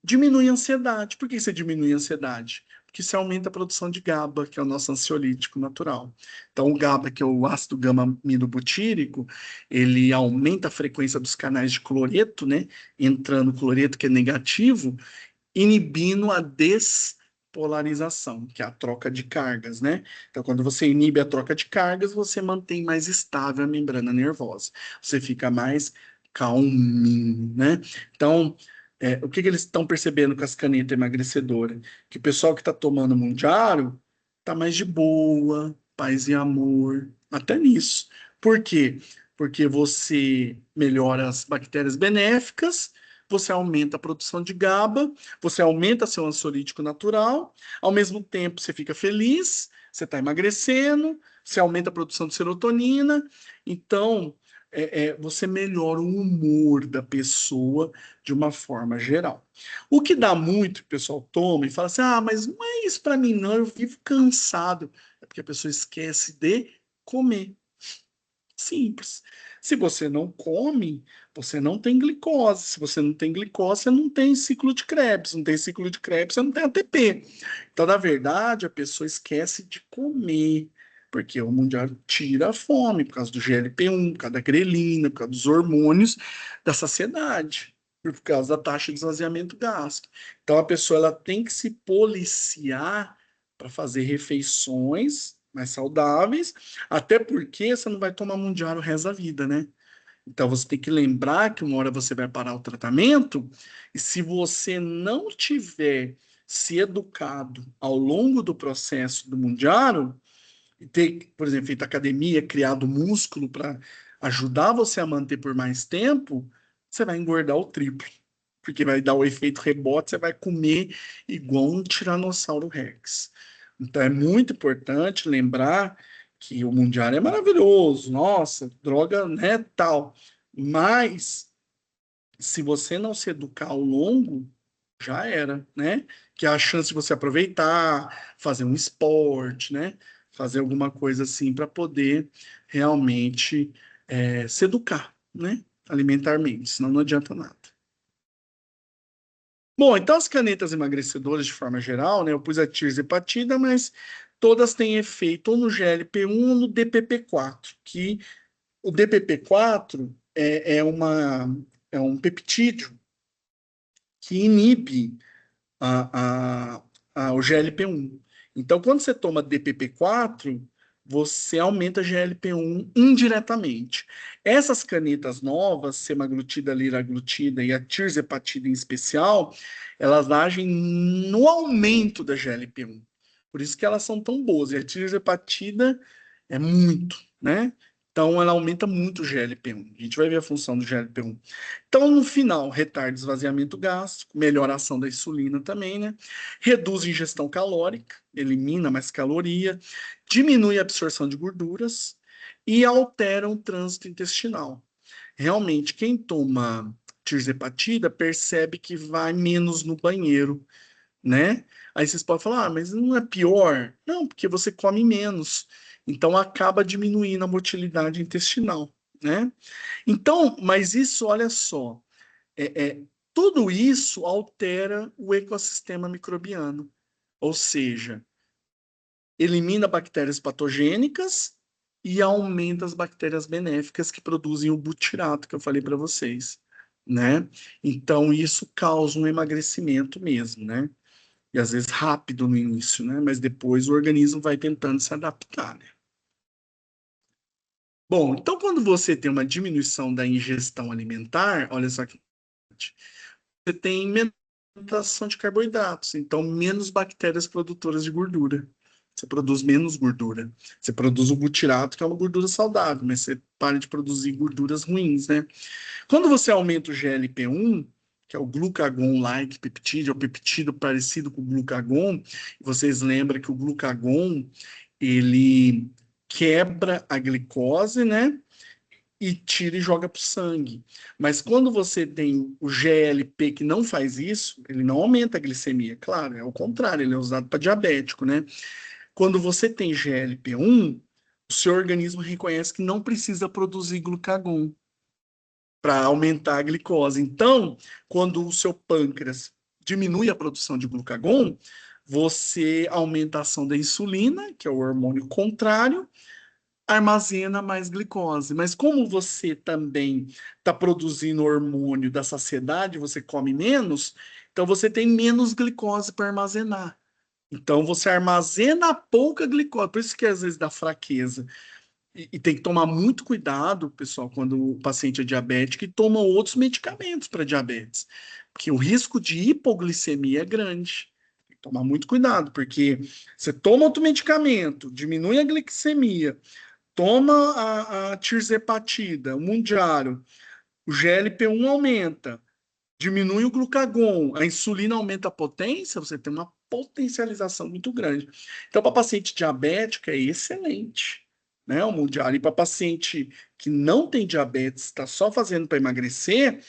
diminui a ansiedade. Por que você diminui a ansiedade? Porque você aumenta a produção de GABA, que é o nosso ansiolítico natural. Então, o GABA, que é o ácido gama-aminobutírico, ele aumenta a frequência dos canais de cloreto, né? Entrando cloreto, que é negativo, inibindo a despolarização, que é a troca de cargas, né? Então, quando você inibe a troca de cargas, você mantém mais estável a membrana nervosa. Você fica mais calminho, né? Então, o que eles estão percebendo com as canetas emagrecedoras? Que o pessoal que está tomando Mundiaro está mais de boa, paz e amor, até nisso. Por quê? Porque você melhora as bactérias benéficas, você aumenta a produção de GABA, você aumenta seu ansiolítico natural, ao mesmo tempo você fica feliz, você está emagrecendo, você aumenta a produção de serotonina, então você melhora o humor da pessoa de uma forma geral. O que dá muito, que o pessoal toma e fala assim, mas não é isso para mim não, eu vivo cansado. É porque a pessoa esquece de comer. Simples. Se você não come, você não tem glicose. Se você não tem glicose, você não tem ciclo de Krebs. Não tem ciclo de Krebs, você não tem ATP. Então, na verdade, a pessoa esquece de comer, porque o mundial tira a fome por causa do GLP-1, por causa da grelina, por causa dos hormônios da saciedade, por causa da taxa de esvaziamento gástrico. Então, a pessoa ela tem que se policiar para fazer refeições mais saudáveis, até porque você não vai tomar mundial o resto da vida, né? Então você tem que lembrar que uma hora você vai parar o tratamento, e se você não tiver se educado ao longo do processo do mundial, e ter, por exemplo, feito academia, criado músculo para ajudar você a manter por mais tempo, você vai engordar o triplo. Porque vai dar o efeito rebote, você vai comer igual um Tiranossauro Rex. Então é muito importante lembrar que o Mundial é maravilhoso, nossa, droga, né, tal. Mas se você não se educar ao longo, já era, né? Que é a chance de você aproveitar, fazer um esporte, né? Fazer alguma coisa assim para poder realmente se educar, né? Alimentarmente, senão não adianta nada. Bom, então as canetas emagrecedoras, de forma geral, né? Eu pus a tirzepatida, mas todas têm efeito ou no GLP-1 ou no DPP-4, que o DPP-4 é um peptídeo que inibe a, o GLP-1. Então, quando você toma DPP-4, você aumenta GLP-1 indiretamente. Essas canetas novas, semaglutida, liraglutida e a tirzepatida em especial, elas agem no aumento da GLP-1. Por isso que elas são tão boas. E a tirzepatida é muito, né? Então, ela aumenta muito o GLP-1. A gente vai ver a função do GLP-1. Então, no final, retarda o esvaziamento gástrico, melhora a ação da insulina também, né? Reduz a ingestão calórica, elimina mais caloria, diminui a absorção de gorduras e altera o trânsito intestinal. Realmente, quem toma tirzepatida percebe que vai menos no banheiro, né? Aí vocês podem falar, mas não é pior? Não, porque você come menos. Então acaba diminuindo a motilidade intestinal, né? Então, mas isso, olha só, é, é, tudo isso altera o ecossistema microbiano, ou seja, elimina bactérias patogênicas e aumenta as bactérias benéficas que produzem o butirato que eu falei para vocês, né? Então isso causa um emagrecimento mesmo, né? E às vezes rápido no início, né? Mas depois o organismo vai tentando se adaptar, né? Bom, então quando você tem uma diminuição da ingestão alimentar, olha só que você tem menos alimentação de carboidratos, então menos bactérias produtoras de gordura. Você produz menos gordura. Você produz o butirato, que é uma gordura saudável, mas você para de produzir gorduras ruins, né? Quando você aumenta o GLP-1, que é o glucagon-like peptídeo, é o peptídeo parecido com o glucagon, vocês lembram que o glucagon, ele quebra a glicose, né? E tira e joga para o sangue. Mas quando você tem o GLP que não faz isso, ele não aumenta a glicemia, claro, é o contrário, ele é usado para diabético, né? Quando você tem GLP-1, o seu organismo reconhece que não precisa produzir glucagon para aumentar a glicose. Então, quando o seu pâncreas diminui a produção de glucagon, você aumenta a ação da insulina, que é o hormônio contrário, armazena mais glicose. Mas como você também está produzindo hormônio da saciedade, você come menos, então você tem menos glicose para armazenar. Então você armazena pouca glicose, por isso que às vezes dá fraqueza. E tem que tomar muito cuidado, pessoal, quando o paciente é diabético e toma outros medicamentos para diabetes. Porque o risco de hipoglicemia é grande. Tem que tomar muito cuidado, porque você toma outro medicamento, diminui a glicemia, toma a tirzepatida, o Mounjaro, o GLP-1 aumenta, diminui o glucagon, a insulina aumenta a potência, você tem uma potencialização muito grande. Então, para paciente diabético, é excelente, né? O Mounjaro. E para paciente que não tem diabetes, está só fazendo para emagrecer,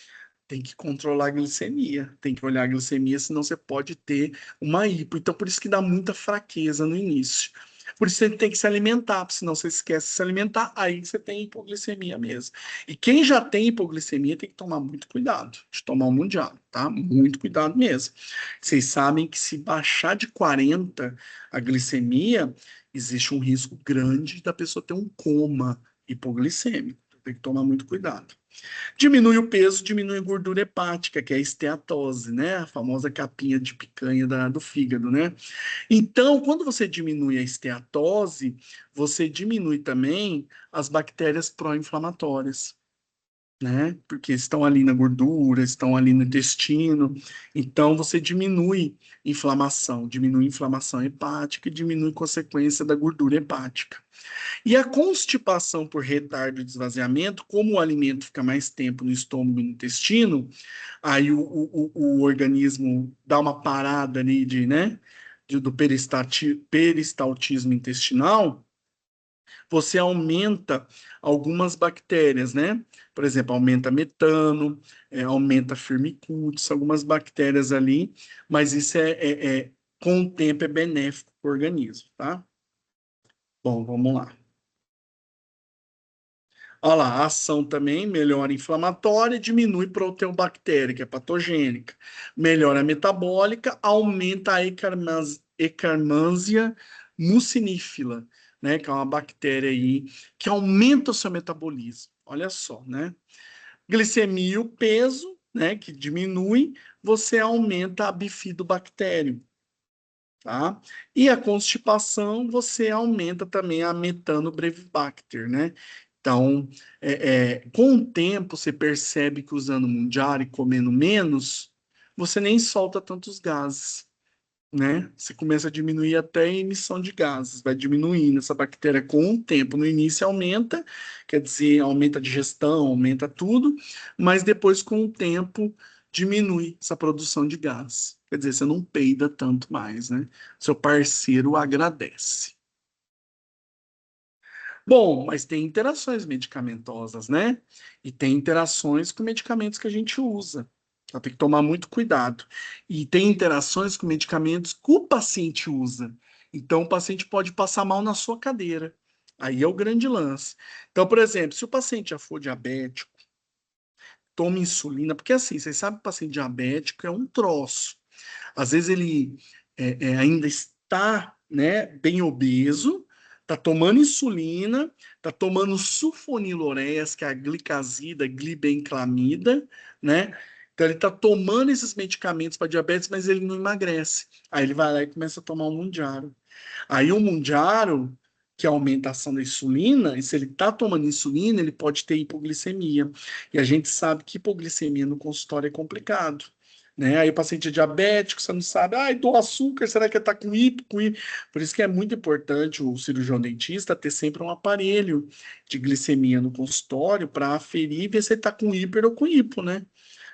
tem que controlar a glicemia, tem que olhar a glicemia, senão você pode ter uma hipo. Então, por isso que dá muita fraqueza no início. Por isso você tem que se alimentar, porque senão você esquece de se alimentar, aí você tem hipoglicemia mesmo. E quem já tem hipoglicemia tem que tomar muito cuidado de tomar o Mounjaro, tá? Muito cuidado mesmo. Vocês sabem que se baixar de 40 a glicemia, existe um risco grande da pessoa ter um coma hipoglicêmico. Tem que tomar muito cuidado. Diminui o peso, diminui a gordura hepática, que é a esteatose, né? A famosa capinha de picanha do fígado, né? Então, quando você diminui a esteatose, você diminui também as bactérias pró-inflamatórias, né? Porque estão ali na gordura, estão ali no intestino. Então, você diminui inflamação hepática e diminui consequência da gordura hepática. E a constipação por retardo de esvaziamento, como o alimento fica mais tempo no estômago e no intestino, aí o organismo dá uma parada ali do peristaltismo intestinal, você aumenta algumas bactérias, né? Por exemplo, aumenta metano, aumenta firmicutes, algumas bactérias ali, mas isso com o tempo é benéfico para o organismo, tá? Bom, vamos lá. Olha lá, a ação também melhora a inflamatória e diminui proteobactérica, patogênica. Melhora a metabólica, aumenta a Escherichia mucinífila, né, que é uma bactéria aí que aumenta o seu metabolismo. Olha só, né? Glicemia e o peso, né, que diminui, você aumenta a bifidobactério, tá? E a constipação, você aumenta também a Methanobrevibacter, né? Então, com o tempo, você percebe que usando Mounjaro e comendo menos, você nem solta tantos gases, né? Você começa a diminuir até a emissão de gases, vai diminuindo essa bactéria com o tempo. No início aumenta, quer dizer, aumenta a digestão, aumenta tudo, mas depois, com o tempo, diminui essa produção de gás. Quer dizer, você não peida tanto mais, né? Seu parceiro agradece. Bom, mas tem interações medicamentosas, né? E tem interações com medicamentos que a gente usa. Então tem que tomar muito cuidado. E tem interações com medicamentos que o paciente usa. Então o paciente pode passar mal na sua cadeira. Aí é o grande lance. Então, por exemplo, se o paciente já for diabético, toma insulina, porque assim, vocês sabem que o paciente diabético é um troço. Às vezes ele ainda está, né, bem obeso, está tomando insulina, está tomando sulfonilureias, que é a glicazida, glibenclamida, né? Então ele está tomando esses medicamentos para diabetes, mas ele não emagrece. Aí ele vai lá e começa a tomar o Mounjaro. Aí o Mounjaro, que aumenta a ação da insulina, e se ele está tomando insulina, ele pode ter hipoglicemia. E a gente sabe que hipoglicemia no consultório é complicado, né? Aí o paciente é diabético, você não sabe, ai, do açúcar, será que está com hipo, Por isso que é muito importante o cirurgião dentista ter sempre um aparelho de glicemia no consultório para aferir e ver se ele está com hiper ou com hipo, né?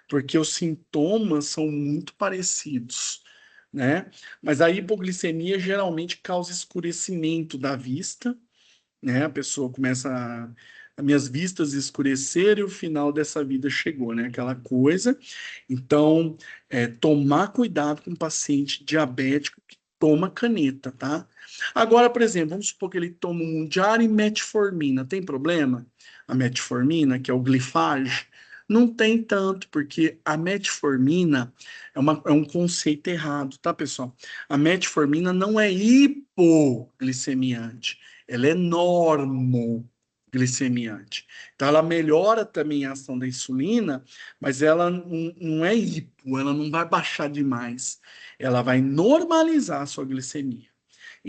Porque os sintomas são muito parecidos, né? Mas a hipoglicemia geralmente causa escurecimento da vista, né? A pessoa começa as minhas vistas escureceram e o final dessa vida chegou, né? Aquela coisa. Então, tomar cuidado com o paciente diabético que toma caneta, tá? Agora, por exemplo, vamos supor que ele toma um Mounjaro e metformina, tem problema? A metformina, que é o Glifage, não tem tanto, porque a metformina é um conceito errado, tá, pessoal? A metformina não é hipoglicemiante, ela é normoglicemiante. Então, ela melhora também a ação da insulina, mas ela não é hipo, ela não vai baixar demais. Ela vai normalizar a sua glicemia.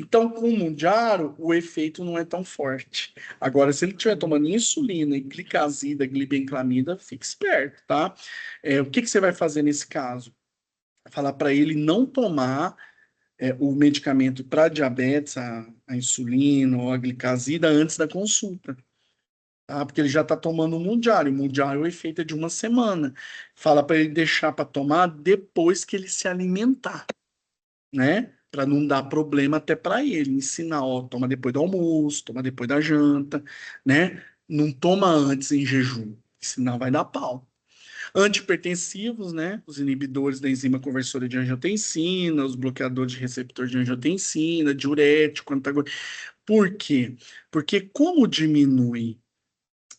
Então, com o Mounjaro, o efeito não é tão forte. Agora, se ele estiver tomando insulina e glicazida, glibenclamida, fique esperto, tá? O que que você vai fazer nesse caso? Falar para ele não tomar o medicamento para diabetes, a insulina ou a glicazida, antes da consulta. Tá? Porque ele já está tomando o Mounjaro. O Mounjaro, o efeito é de uma semana. Fala para ele deixar para tomar depois que ele se alimentar, né? Para não dar problema até para ele. Ensinar, ó, toma depois do almoço, toma depois da janta, né? Não toma antes em jejum, senão vai dar pau. Antihipertensivos, né? Os inibidores da enzima conversora de angiotensina, os bloqueadores de receptor de angiotensina, diurético, antagônico. Por quê? Porque como diminui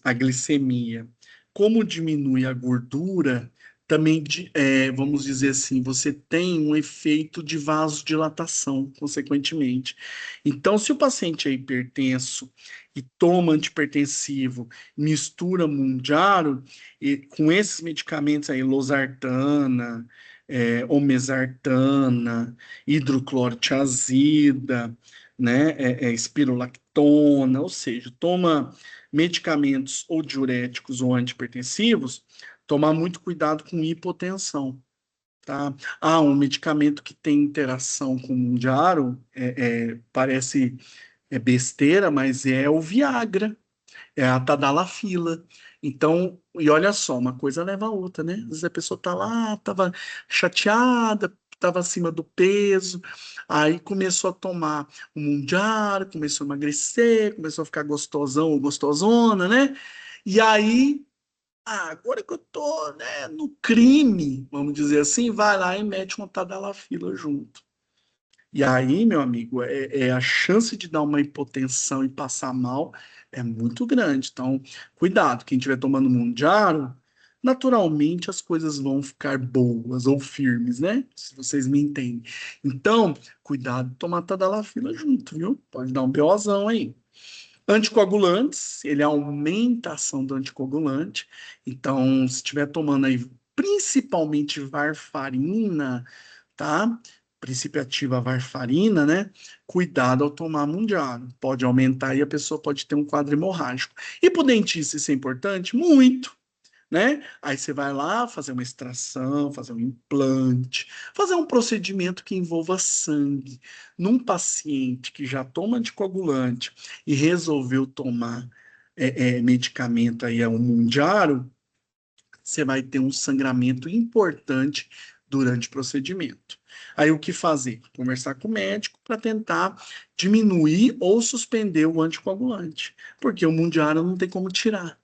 a glicemia, como diminui a gordura, também, vamos dizer assim, você tem um efeito de vasodilatação, consequentemente. Então, se o paciente é hipertenso e toma antihipertensivo, mistura Mounjaro, e com esses medicamentos aí, losartana, olmesartana, hidroclorotiazida, né, espirulactona, ou seja, toma medicamentos ou diuréticos ou antihipertensivos, tomar muito cuidado com hipotensão, tá? Um medicamento que tem interação com o Mounjaro, parece besteira, mas é o Viagra, é a Tadalafila. Então, e olha só, uma coisa leva a outra, né? Às vezes a pessoa tá lá, tava chateada, tava acima do peso, aí começou a tomar o Mounjaro, começou a emagrecer, começou a ficar gostosão ou gostosona, né? E aí, agora que eu tô, né, no crime, vamos dizer assim, vai lá e mete uma Tadalafila junto. E aí, meu amigo, a chance de dar uma hipotensão e passar mal é muito grande. Então, cuidado, quem estiver tomando Mounjaro, naturalmente as coisas vão ficar boas ou firmes, né? Se vocês me entendem. Então, cuidado de tomar Tadalafila junto, viu? Pode dar um BOzão aí. Anticoagulantes, ele aumenta a ação do anticoagulante. Então, se estiver tomando aí principalmente varfarina, tá? Princípio ativo a varfarina, né? Cuidado ao tomar Mounjaro. Pode aumentar e a pessoa pode ter um quadro hemorrágico. E para o dentista isso é importante? Muito, né? Aí você vai lá fazer uma extração, fazer um implante, fazer um procedimento que envolva sangue. Num paciente que já toma anticoagulante e resolveu tomar medicamento aí, um Mounjaro, você vai ter um sangramento importante durante o procedimento. Aí o que fazer? Conversar com o médico para tentar diminuir ou suspender o anticoagulante, porque o Mounjaro não tem como tirar,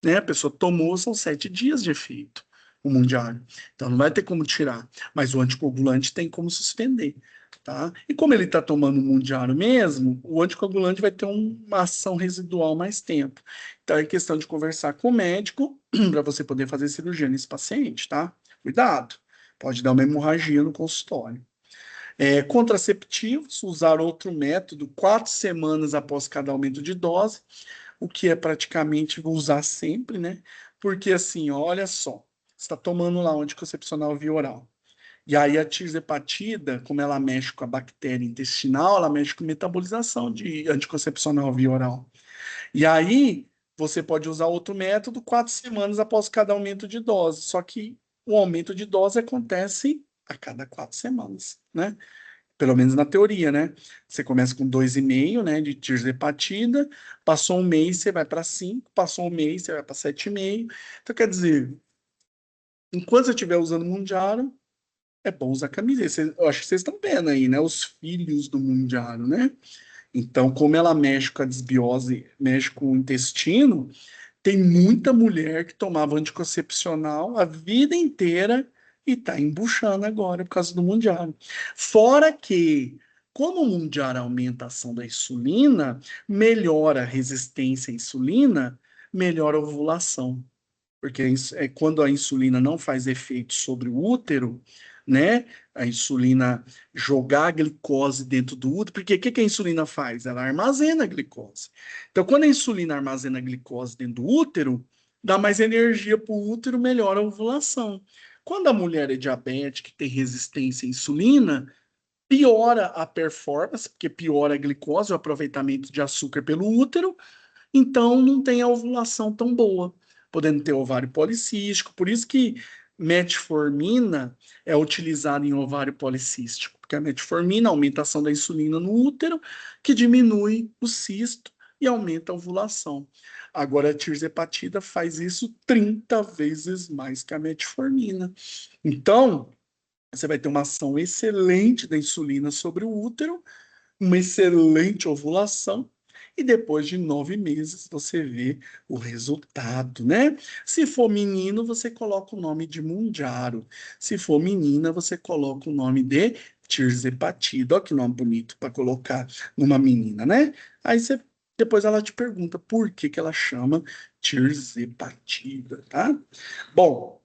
né? A pessoa tomou, são 7 dias de efeito, o Mounjaro. Então não vai ter como tirar, mas o anticoagulante tem como suspender, tá? E como ele está tomando o Mounjaro mesmo, o anticoagulante vai ter uma ação residual mais tempo. Então é questão de conversar com o médico para você poder fazer cirurgia nesse paciente, tá? Cuidado, pode dar uma hemorragia no consultório. Contraceptivos, usar outro método 4 semanas após cada aumento de dose, o que é praticamente vou usar sempre, né? Porque assim, olha só, você está tomando lá um anticoncepcional via oral. E aí a tirzepatida, como ela mexe com a bactéria intestinal, ela mexe com metabolização de anticoncepcional via oral. E aí você pode usar outro método 4 semanas após cada aumento de dose. Só que o aumento de dose acontece a cada 4 semanas, né? Pelo menos na teoria, né? Você começa com 2,5, né, de tirzepatida, passou um mês, você vai para 5, passou um mês, você vai para 7,5. Então, quer dizer, enquanto você estiver usando Mounjaro, é bom usar camiseta. Eu acho que vocês estão vendo aí, né? Os filhos do Mounjaro, né? Então, como ela mexe com a desbiose, mexe com o intestino, tem muita mulher que tomava anticoncepcional a vida inteira e está embuchando agora por causa do Mounjaro. Fora que, como o Mounjaro aumenta a ação da insulina, melhora a resistência à insulina, melhora a ovulação. Porque quando a insulina não faz efeito sobre o útero, né? A insulina jogar a glicose dentro do útero, porque o que a insulina faz? Ela armazena a glicose. Então, quando a insulina armazena a glicose dentro do útero, dá mais energia para o útero, melhora a ovulação. Quando a mulher é diabética, tem resistência à insulina, piora a performance, porque piora a glicose, o aproveitamento de açúcar pelo útero, então não tem a ovulação tão boa, podendo ter ovário policístico. Por isso que metformina é utilizada em ovário policístico, porque a metformina aumenta a ação da insulina no útero, que diminui o cisto e aumenta a ovulação. Agora, a tirzepatida faz isso 30 vezes mais que a metformina. Então, você vai ter uma ação excelente da insulina sobre o útero, uma excelente ovulação, e depois de 9 meses você vê o resultado, né? Se for menino, você coloca o nome de Mounjaro. Se for menina, você coloca o nome de tirzepatida. Olha que nome bonito para colocar numa menina, né? Aí você, depois ela te pergunta por que que ela chama tirzepatida, tá? Bom,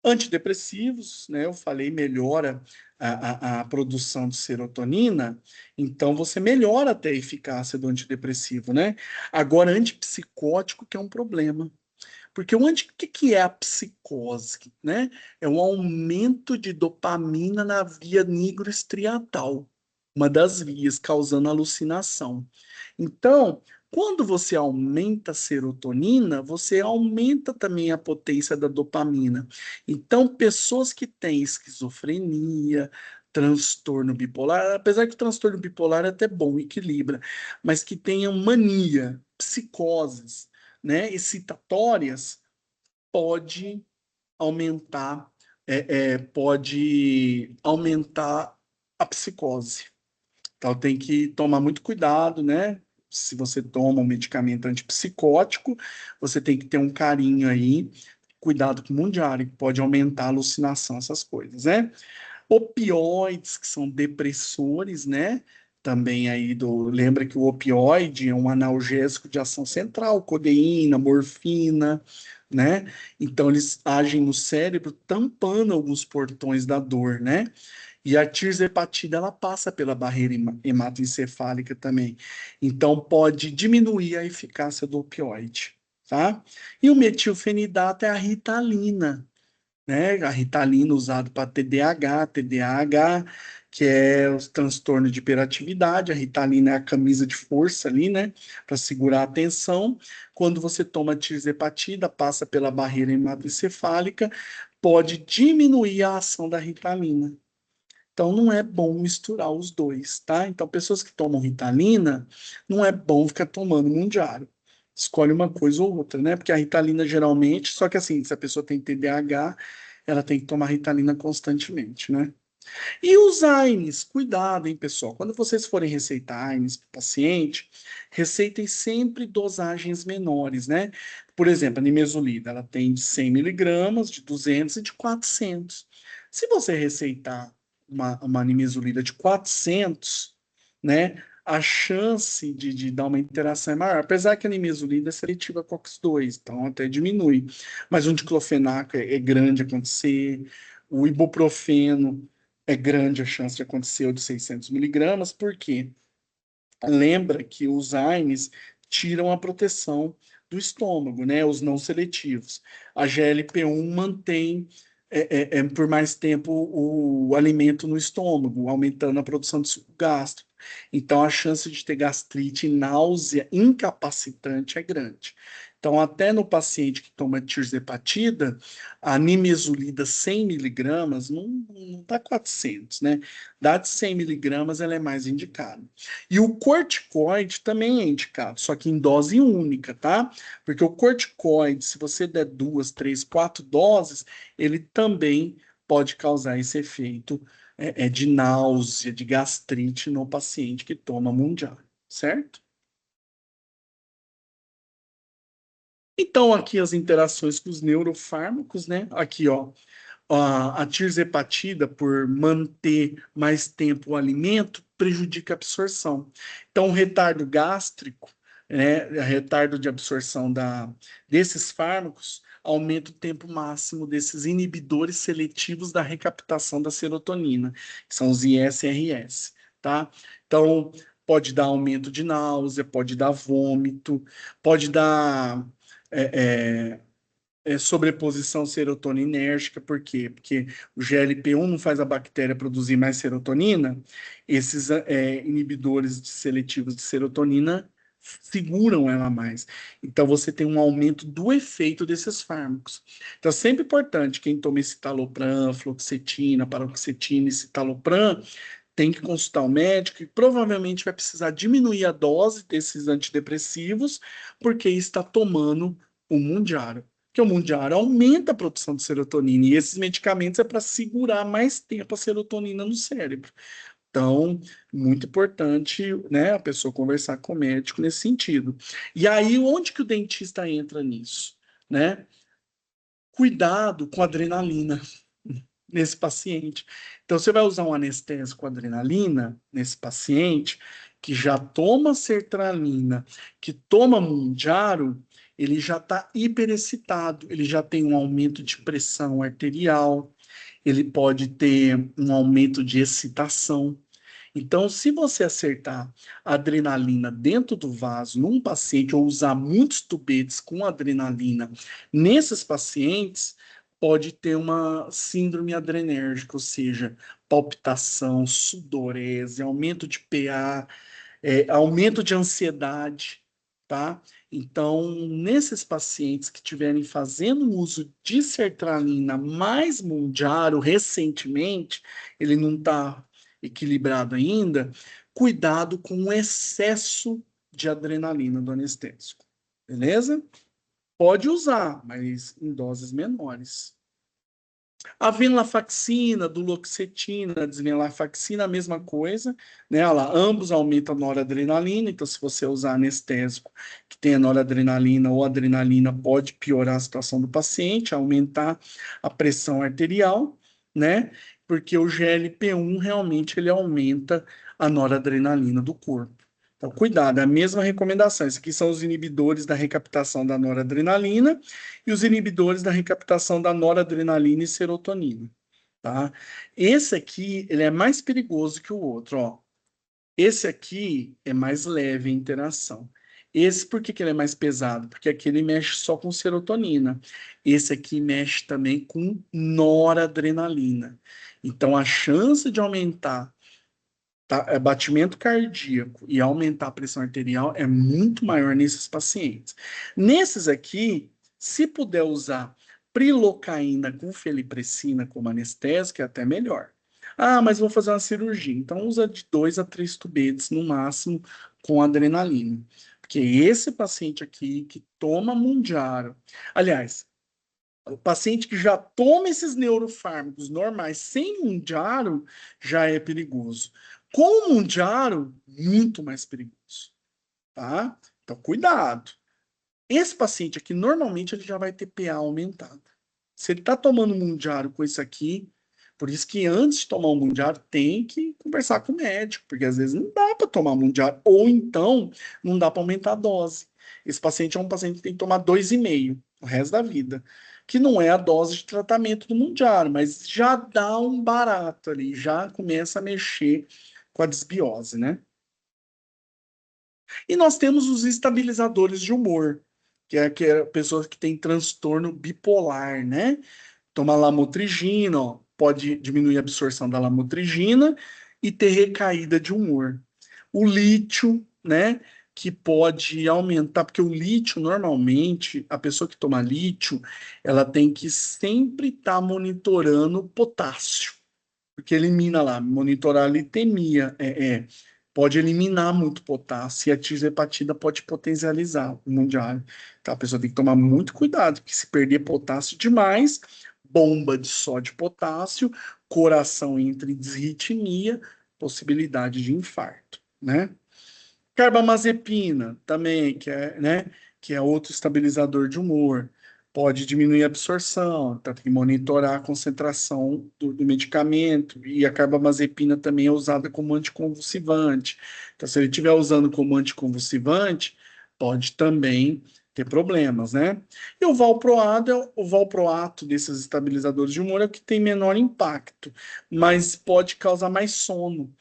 antidepressivos, né? Eu falei, melhora a produção de serotonina, então você melhora até a eficácia do antidepressivo, né? Agora, antipsicótico que é um problema. Porque o que é a psicose, né? É um aumento de dopamina na via nigroestriatal, uma das vias causando alucinação. Então, quando você aumenta a serotonina, você aumenta também a potência da dopamina. Então, pessoas que têm esquizofrenia, transtorno bipolar, apesar que o transtorno bipolar é até bom, equilibra, mas que tenham mania, psicoses, né, excitatórias, pode aumentar, pode aumentar a psicose. Então tem que tomar muito cuidado, né? Se você toma um medicamento antipsicótico, você tem que ter um carinho aí, cuidado com o mundiário, que pode aumentar a alucinação, essas coisas, né? Opioides, que são depressores, né? Também aí lembra que o opioide é um analgésico de ação central, codeína, morfina, né? Então eles agem no cérebro tampando alguns portões da dor, né? E a tirzepatida, ela passa pela barreira hematoencefálica também. Então, pode diminuir a eficácia do opioide, tá? E o metilfenidato é a ritalina, né? A ritalina usada para TDAH, que é o transtorno de hiperatividade. A ritalina é a camisa de força ali, né? Para segurar a atenção. Quando você toma tirzepatida, passa pela barreira hematoencefálica, pode diminuir a ação da ritalina. Então, não é bom misturar os dois, tá? Então, pessoas que tomam Ritalina, não é bom ficar tomando Mundiaro. Escolhe uma coisa ou outra, né? Porque a Ritalina geralmente, só que assim, se a pessoa tem TDAH, ela tem que tomar Ritalina constantemente, né? E os AINES, cuidado, hein, pessoal? Quando vocês forem receitar AINES para o paciente, receitem sempre dosagens menores, né? Por exemplo, a nimesulida, ela tem de 100 miligramas, de 200 e de 400. Se você receitar uma nimesulida de 400, né? A chance de dar uma interação é maior, apesar que a nimesulida é seletiva COX-2, então até diminui. Mas o diclofenaco é grande acontecer, o ibuprofeno é grande a chance de acontecer o de 600 miligramas, porque lembra que os AINES tiram a proteção do estômago, né? Os não seletivos. A GLP-1 mantém por mais tempo o alimento no estômago, aumentando a produção de suco gástrico. Então, a chance de ter gastrite e náusea incapacitante é grande. Então, até no paciente que toma tirzepatida, a nimesulida 100 miligramas não dá 400, né? Dá de 100 miligramas, ela é mais indicada. E o corticoide também é indicado, só que em dose única, tá? Porque o corticoide, se você der 2, 3, 4 doses, ele também pode causar esse efeito de náusea, de gastrite no paciente que toma Mundial, certo? Então, aqui as interações com os neurofármacos, né? Aqui, ó, a tirzepatida, por manter mais tempo o alimento, prejudica a absorção. Então, o retardo gástrico, né, retardo de absorção desses fármacos, aumenta o tempo máximo desses inibidores seletivos da recaptação da serotonina, que são os ISRS, tá? Então, pode dar aumento de náusea, pode dar vômito, pode dar é, sobreposição serotoninérgica. Por quê? Porque o GLP-1 não faz a bactéria produzir mais serotonina, esses inibidores seletivos de serotonina seguram ela mais. Então, você tem um aumento do efeito desses fármacos. Então, é sempre importante, quem toma escitalopram, fluoxetina, paroxetina e citalopram, tem que consultar o médico e provavelmente vai precisar diminuir a dose desses antidepressivos, porque está tomando o Mounjaro. Porque o Mounjaro aumenta a produção de serotonina e esses medicamentos é para segurar mais tempo a serotonina no cérebro. Então, muito importante, né, a pessoa conversar com o médico nesse sentido. E aí, onde que o dentista entra nisso, né? Cuidado com a adrenalina nesse paciente. Então, você vai usar um anestésico com adrenalina nesse paciente que já toma sertralina, que toma Mounjaro, ele já está hiperexcitado, ele já tem um aumento de pressão arterial, ele pode ter um aumento de excitação. Então, se você acertar a adrenalina dentro do vaso num paciente ou usar muitos tubetes com adrenalina nesses pacientes, pode ter uma síndrome adrenérgica, ou seja, palpitação, sudorese, aumento de PA, aumento de ansiedade, tá? Então, nesses pacientes que estiverem fazendo uso de sertralina mais Mounjaro recentemente, ele não está equilibrado ainda, cuidado com o excesso de adrenalina do anestésico, beleza? Pode usar, mas em doses menores. A venlafaxina, duloxetina, a desvenlafaxina, a mesma coisa, né? Olha lá, ambos aumentam a noradrenalina, então se você usar anestésico que tem a noradrenalina ou adrenalina, pode piorar a situação do paciente, aumentar a pressão arterial, né? Porque o GLP-1 realmente ele aumenta a noradrenalina do corpo. Então, cuidado, é a mesma recomendação. Esses aqui são os inibidores da recaptação da noradrenalina e os inibidores da recaptação da noradrenalina e serotonina, tá? Esse aqui, ele é mais perigoso que o outro, ó. Esse aqui é mais leve a interação. Esse, por que que ele é mais pesado? Porque aqui ele mexe só com serotonina. Esse aqui mexe também com noradrenalina. Então, a chance de aumentar batimento cardíaco e aumentar a pressão arterial é muito maior nesses pacientes. Nesses aqui, se puder usar prilocaína com felipressina como anestésico, é até melhor. Ah, mas vou fazer uma cirurgia. Então, usa de 2 a 3 tubetes no máximo com adrenalina. Porque esse paciente aqui que toma Mounjaro, aliás, o paciente que já toma esses neurofármacos normais sem Mounjaro já é perigoso. Com o Mounjaro, muito mais perigoso, tá? Então, cuidado. Esse paciente aqui, normalmente, ele já vai ter PA aumentado. Se ele está tomando Mounjaro com isso aqui, por isso que antes de tomar o Mounjaro, tem que conversar com o médico, porque às vezes não dá para tomar Mounjaro, ou então não dá para aumentar a dose. Esse paciente é um paciente que tem que tomar 2,5 o resto da vida, que não é a dose de tratamento do Mounjaro, mas já dá um barato ali, já começa a mexer com a desbiose, né? E nós temos os estabilizadores de humor, que é a pessoa que tem transtorno bipolar, né? Toma lamotrigina, ó, pode diminuir a absorção da lamotrigina e ter recaída de humor. O lítio, né? Que pode aumentar, porque o lítio, normalmente, a pessoa que toma lítio, ela tem que sempre estar monitorando o potássio, porque elimina lá, monitorar a litemia, pode eliminar muito potássio, e a tisopatida pode potencializar o Mounjaro. Então a pessoa tem que tomar muito cuidado, porque se perder potássio demais, bomba de sódio e potássio, coração entra em desritmia, possibilidade de infarto, né? Carbamazepina também, que é outro estabilizador de humor. Pode diminuir a absorção, então tem que monitorar a concentração do medicamento. E a carbamazepina também é usada como anticonvulsivante. Então, se ele estiver usando como anticonvulsivante, pode também ter problemas, né? E o valproato desses estabilizadores de humor é o que tem menor impacto, mas pode causar mais sono.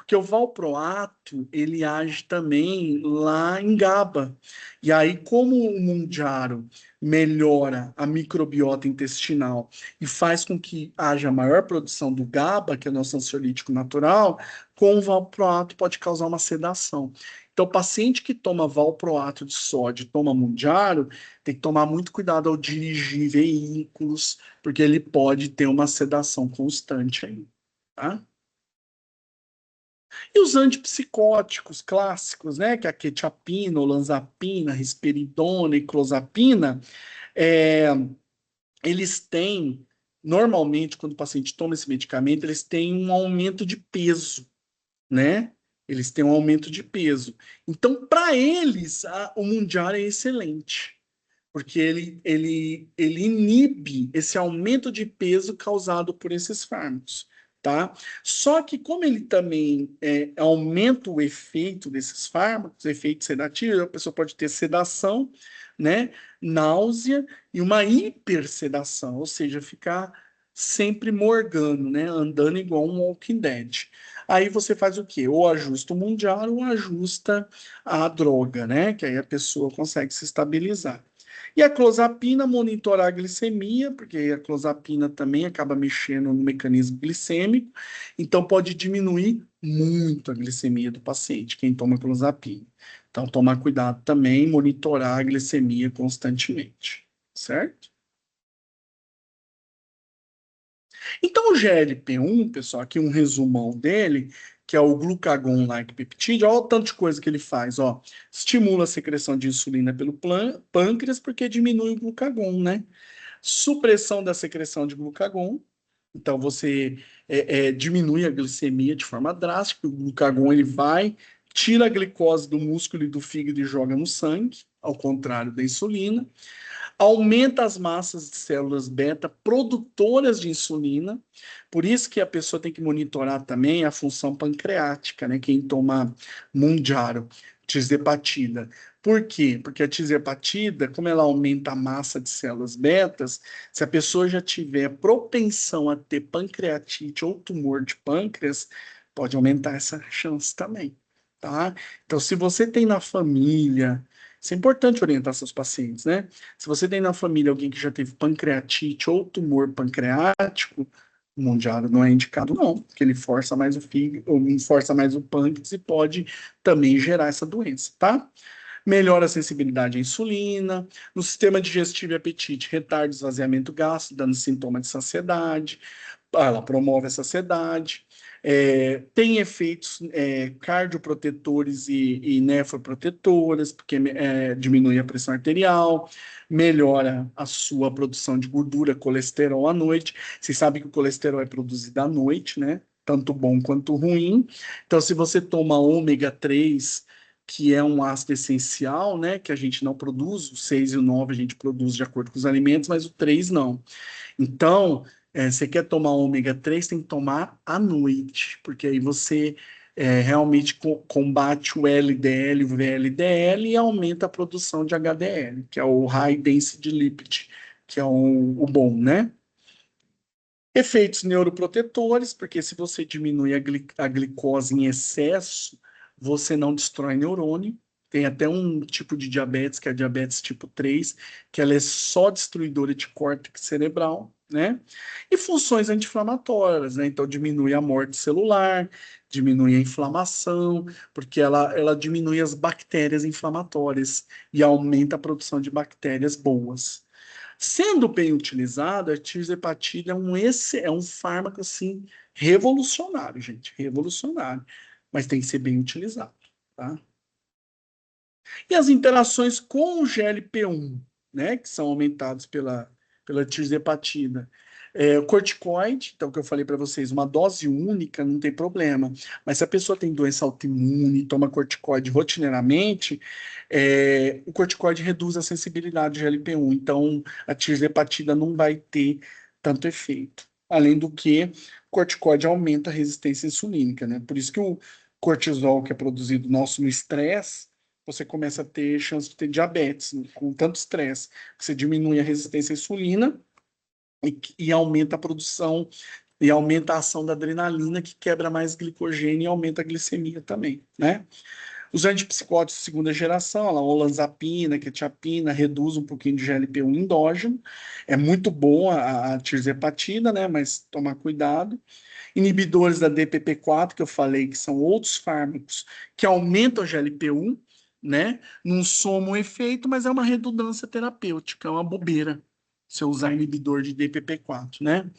Porque o valproato, ele age também lá em GABA. E aí, como o Mounjaro melhora a microbiota intestinal e faz com que haja maior produção do GABA, que é o nosso ansiolítico natural, com o valproato pode causar uma sedação. Então, o paciente que toma valproato de sódio, toma Mounjaro, tem que tomar muito cuidado ao dirigir veículos, porque ele pode ter uma sedação constante aí, tá? E os antipsicóticos clássicos, né, que é a quetiapina, olanzapina, risperidona e clozapina, é, eles têm, normalmente, quando o paciente toma esse medicamento, eles têm um aumento de peso, né? Eles têm um aumento de peso. Então, para eles, o Mounjaro é excelente, porque ele inibe esse aumento de peso causado por esses fármacos, tá? Só que como ele também aumenta o efeito desses fármacos, efeito sedativo, a pessoa pode ter sedação, né? Náusea e uma hipersedação, ou seja, ficar sempre morgando, né? Andando igual um Walking Dead. Aí você faz o quê? Ou ajusta o Mounjaro ou ajusta a droga, né? Que aí a pessoa consegue se estabilizar. E a clozapina, monitorar a glicemia, porque a clozapina também acaba mexendo no mecanismo glicêmico, então pode diminuir muito a glicemia do paciente, quem toma clozapina. Então, tomar cuidado também, monitorar a glicemia constantemente, certo? Então, o GLP-1, pessoal, aqui um resumão dele, que é o glucagon-like peptide, olha o tanto de coisa que ele faz, ó. Estimula a secreção de insulina pelo pâncreas, porque diminui o glucagon, né? Supressão da secreção de glucagon, então você diminui a glicemia de forma drástica, o glucagon ele vai, tira a glicose do músculo e do fígado e joga no sangue, ao contrário da insulina. Aumenta as massas de células beta produtoras de insulina, por isso que a pessoa tem que monitorar também a função pancreática, né? Quem toma Mounjaro, tirzepatida. Por quê? Porque a tirzepatida, como ela aumenta a massa de células betas, se a pessoa já tiver propensão a ter pancreatite ou tumor de pâncreas, pode aumentar essa chance também, tá? Então, se você tem na família, isso é importante orientar seus pacientes, né? Se você tem na família alguém que já teve pancreatite ou tumor pancreático, o Mounjaro não é indicado, não, porque ele força mais o fígado, ou força mais o pâncreas e pode também gerar essa doença, tá? Melhora a sensibilidade à insulina, no sistema digestivo e apetite, retarda o esvaziamento gástrico, dando sintoma de saciedade, ela promove a saciedade, tem efeitos cardioprotetores e nefroprotetores, porque diminui a pressão arterial, melhora a sua produção de gordura, colesterol à noite. Vocês sabem que o colesterol é produzido à noite, né? Tanto bom quanto ruim. Então, se você toma ômega 3, que é um ácido essencial, né? Que a gente não produz, o 6 e o 9 a gente produz de acordo com os alimentos, mas o 3 não. Então, você quer tomar ômega 3, tem que tomar à noite, porque aí você realmente combate o LDL, o VLDL e aumenta a produção de HDL, que é o High Density Lipid, que é o bom, né? Efeitos neuroprotetores, porque se você diminui a glicose em excesso, você não destrói neurônio. Tem até um tipo de diabetes, que é a diabetes tipo 3, que ela é só destruidora de córtex cerebral, né? E funções anti-inflamatórias, né? Então diminui a morte celular, diminui a inflamação, porque ela diminui as bactérias inflamatórias e aumenta a produção de bactérias boas. Sendo bem utilizado, a tirzepatide é um fármaco assim revolucionário, gente, revolucionário, mas tem que ser bem utilizado, tá? E as interações com o GLP-1, né, que são aumentados pela tirzepatida. O corticoide, então, que eu falei para vocês, uma dose única não tem problema. Mas se a pessoa tem doença autoimune, toma corticoide rotineiramente, o corticoide reduz a sensibilidade do GLP-1. Então, a tirzepatida não vai ter tanto efeito. Além do que, o corticoide aumenta a resistência insulínica, né? Por isso que o cortisol, que é produzido nosso no estresse, você começa a ter chance de ter diabetes, né, com tanto estresse. Você diminui a resistência à insulina e aumenta a produção E aumenta a ação da adrenalina, que quebra mais glicogênio e aumenta a glicemia também, né? Os antipsicóticos de segunda geração, a olanzapina, quetiapina, reduz um pouquinho de GLP-1 endógeno. É muito bom a tirzepatida, né? Mas tomar cuidado. Inibidores da DPP-4, que eu falei, que são outros fármacos que aumentam a GLP-1, né? Não soma o efeito, mas é uma redundância terapêutica, é uma bobeira se eu usar inibidor de DPP-4, né?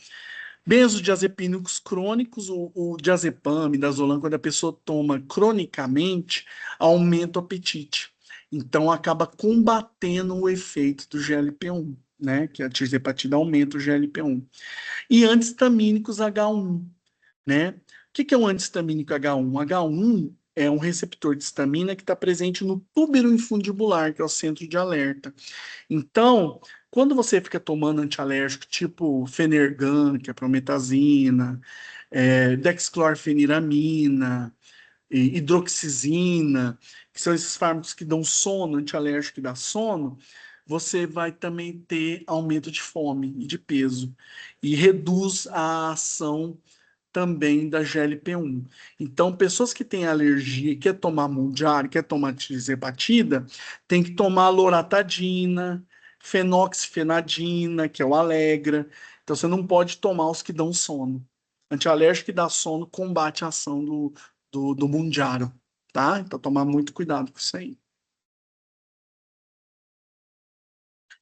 Benzodiazepínicos crônicos, o diazepam, midazolam, quando a pessoa toma cronicamente, aumenta o apetite. Então, acaba combatendo o efeito do GLP-1, né? Que a tirzepatida aumenta o GLP-1. E antihistamínicos H1, né? O que é um antihistamínico H1? H1 é um receptor de histamina que está presente no túbero infundibular, que é o centro de alerta. Então, quando você fica tomando antialérgico tipo Fenergan, que é prometazina, dexclorfeniramina, hidroxizina, que são esses fármacos que dão sono, antialérgico que dá sono, você vai também ter aumento de fome e de peso. E reduz a ação também da GLP-1. Então, pessoas que têm alergia e quer tomar Mondiar, quer tomar tirzepatida, tem que tomar loratadina, fenoxifenadina, que é o Alegra. Então, você não pode tomar os que dão sono. Antialérgico que dá sono combate a ação do Mounjaro, tá? Então, tomar muito cuidado com isso aí.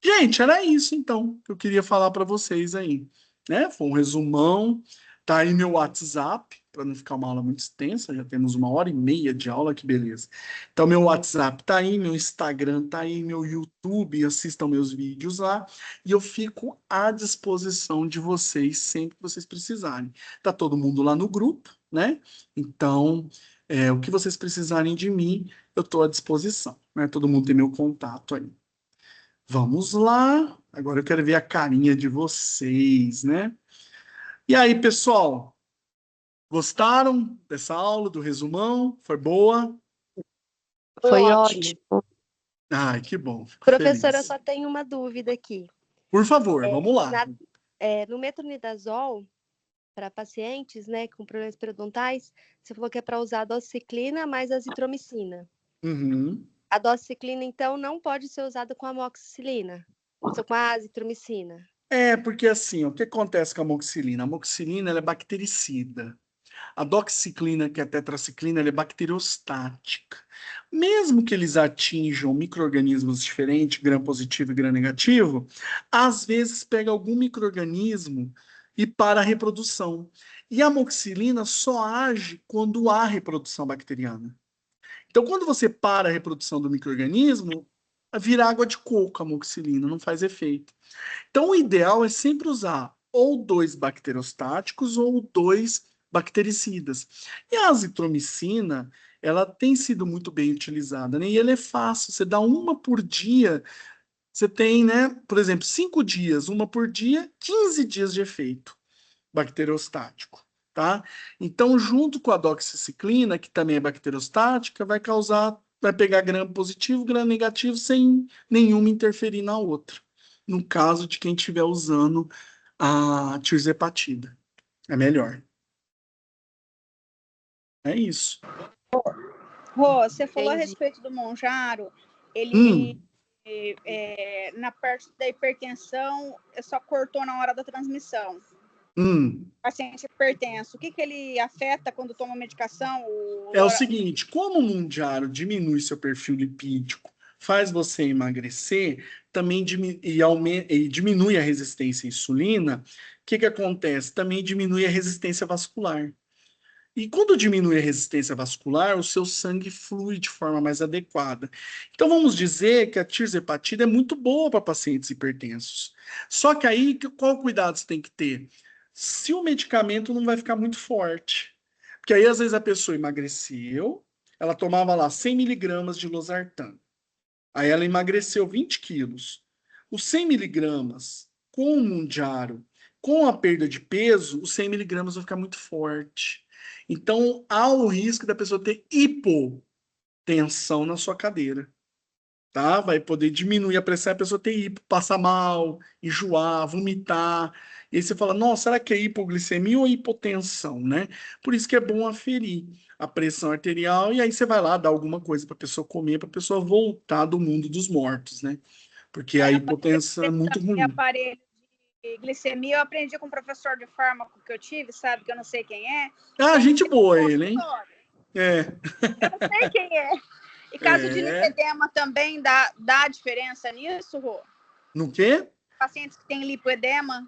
Gente, era isso então que eu queria falar para vocês aí, né? Foi um resumão. Tá aí meu WhatsApp, para não ficar uma aula muito extensa, já temos 1h30 de aula, que beleza. Então, meu WhatsApp tá aí, meu Instagram tá aí, meu YouTube, assistam meus vídeos lá, e eu fico à disposição de vocês sempre que vocês precisarem. Tá todo mundo lá no grupo, né? Então, o que vocês precisarem de mim, eu estou à disposição, né? Todo mundo tem meu contato aí. Vamos lá. Agora eu quero ver a carinha de vocês, né? E aí, pessoal, gostaram dessa aula, do resumão? Foi boa? Foi Foi ótimo. ótimo. Ai, que bom, fico Professora, eu feliz. só tenho uma dúvida aqui. Por favor, vamos lá. No metronidazol, para pacientes, né, com problemas periodontais, você falou que é para usar a dociclina mais azitromicina. Uhum. A dociclina, então, não pode ser usada com amoxicilina, ou com a azitromicina. Porque assim, o que acontece com a amoxicilina? A amoxicilina ela é bactericida. A doxiciclina, que é a tetraciclina, ela é bacteriostática. Mesmo que eles atinjam micro-organismos diferentes, gram positivo e gram negativo, às vezes pega algum micro-organismo e para a reprodução. E a amoxicilina só age quando há reprodução bacteriana. Então, quando você para a reprodução do micro-organismo, vira água de coco a amoxicilina, não faz efeito. Então, o ideal é sempre usar ou dois bacteriostáticos ou dois bactericidas. E a azitromicina, ela tem sido muito bem utilizada, né? E ela é fácil, você dá uma por dia, você tem, né, por exemplo, 5 dias, uma por dia, 15 dias de efeito bacteriostático, tá? Então, junto com a doxiciclina, que também é bacteriostática, vai pegar gram positivo, gram negativo, sem nenhuma interferir na outra. No caso de quem estiver usando a tirzepatida. É melhor. É isso. Rô, você falou a Entendi. respeito do Monjaro, ele Hum, na parte da hipertensão só cortou na hora da transmissão. hum. Paciente hipertenso, o que ele afeta quando toma medicação? É o seguinte, como o Mounjaro diminui seu perfil lipídico, faz você emagrecer, também e diminui a resistência à insulina, o que acontece? Também diminui a resistência vascular. E quando diminui a resistência vascular, o seu sangue flui de forma mais adequada. Então vamos dizer que a tirzepatida é muito boa para pacientes hipertensos. Só que aí, qual cuidado você tem que ter? Se o medicamento não vai ficar muito forte. Porque aí, às vezes, a pessoa emagreceu, ela tomava lá 100 miligramas de losartan. Aí ela emagreceu 20 quilos. Os 100 miligramas com o Mounjaro, com a perda de peso, os 100 miligramas vão ficar muito forte. Então, há o risco da pessoa ter hipotensão na sua cadeira. tá? Vai poder diminuir a pressão, a pessoa ter hipo, passar mal, enjoar, vomitar. E aí você fala, nossa, será que é hipoglicemia ou hipotensão, né? Por isso que é bom aferir a pressão arterial e aí você vai lá dar alguma coisa para a pessoa comer, para a pessoa voltar do mundo dos mortos, né? Porque a hipotensão é muito ruim. Aparelho de glicemia, eu aprendi com um professor de fármaco que eu tive, sabe? Que eu não sei quem é. Ah, gente boa ele, hein? É. Eu não sei quem é. E caso de lipedema também dá diferença nisso, Rô? No quê? Pacientes que têm lipoedema.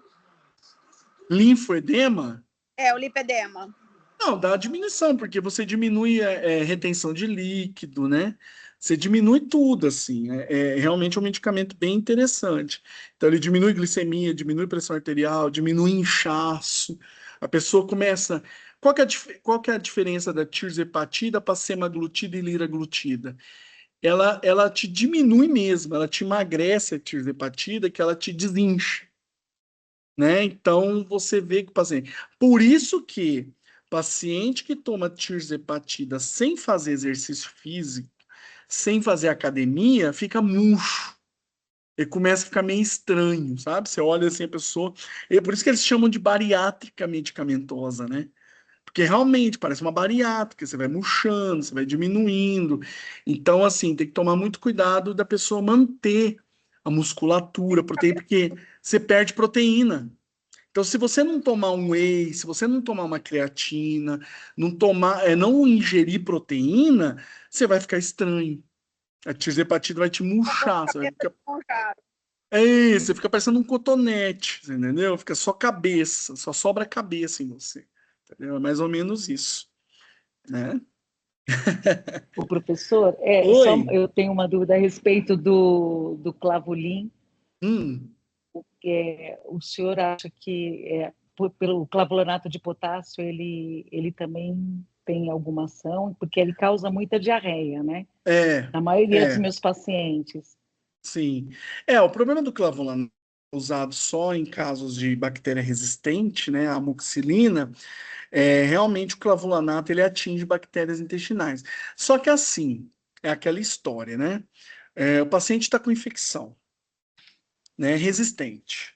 Linfoedema? É, o lipedema. Não, dá diminuição, porque você diminui a retenção de líquido, né? Você diminui tudo, assim. É realmente um medicamento bem interessante. Então, ele diminui glicemia, diminui pressão arterial, diminui inchaço. A pessoa começa... Qual que é a diferença da tirzepatida para semaglutida e liraglutida? Ela te diminui mesmo, ela te emagrece a tirzepatida, que ela te desincha, né? Então, você vê que o paciente... Por isso que paciente que toma tirzepatida sem fazer exercício físico, sem fazer academia, fica murcho. Ele começa a ficar meio estranho, sabe? Você olha assim a pessoa... É por isso que eles chamam de bariátrica medicamentosa, né? Porque realmente parece uma bariátrica, você vai murchando, você vai diminuindo. Então, assim, tem que tomar muito cuidado da pessoa manter a musculatura, porque você perde proteína. Então, se você não tomar um whey, se você não tomar uma creatina, não ingerir proteína, você vai ficar estranho. A tirzepatida vai te murchar. Você fica parecendo um cotonete, você entendeu? Fica só cabeça, só sobra cabeça em você. Entendeu? É mais ou menos isso, né? O professor, Oi. eu tenho uma dúvida a respeito do clavulin. O senhor acha que pelo clavulanato de potássio ele também tem alguma ação? Porque ele causa muita diarreia, né? Na maioria dos meus pacientes. Sim. O problema do clavulanato usado só em casos de bactéria resistente, né, a amoxicilina, realmente o clavulanato ele atinge bactérias intestinais. Só que assim, é aquela história, né? O paciente está com infecção, né, resistente.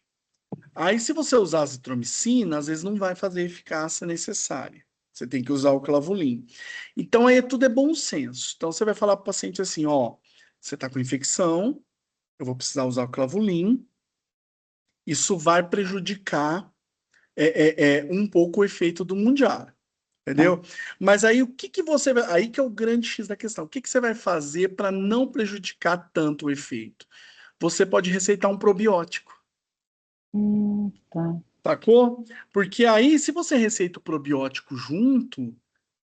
Aí, se você usar azitromicina, às vezes não vai fazer a eficácia necessária. Você tem que usar o clavulin. Então, aí tudo é bom senso. Então, você vai falar para o paciente assim, ó, você está com infecção, eu vou precisar usar o clavulin, isso vai prejudicar um pouco o efeito do mundial. Entendeu? Mas aí o que você vai. Aí que é o grande X da questão. O que você vai fazer para não prejudicar tanto o efeito? Você pode receitar um probiótico. Tá. Sacou? Porque aí, se você receita o probiótico junto,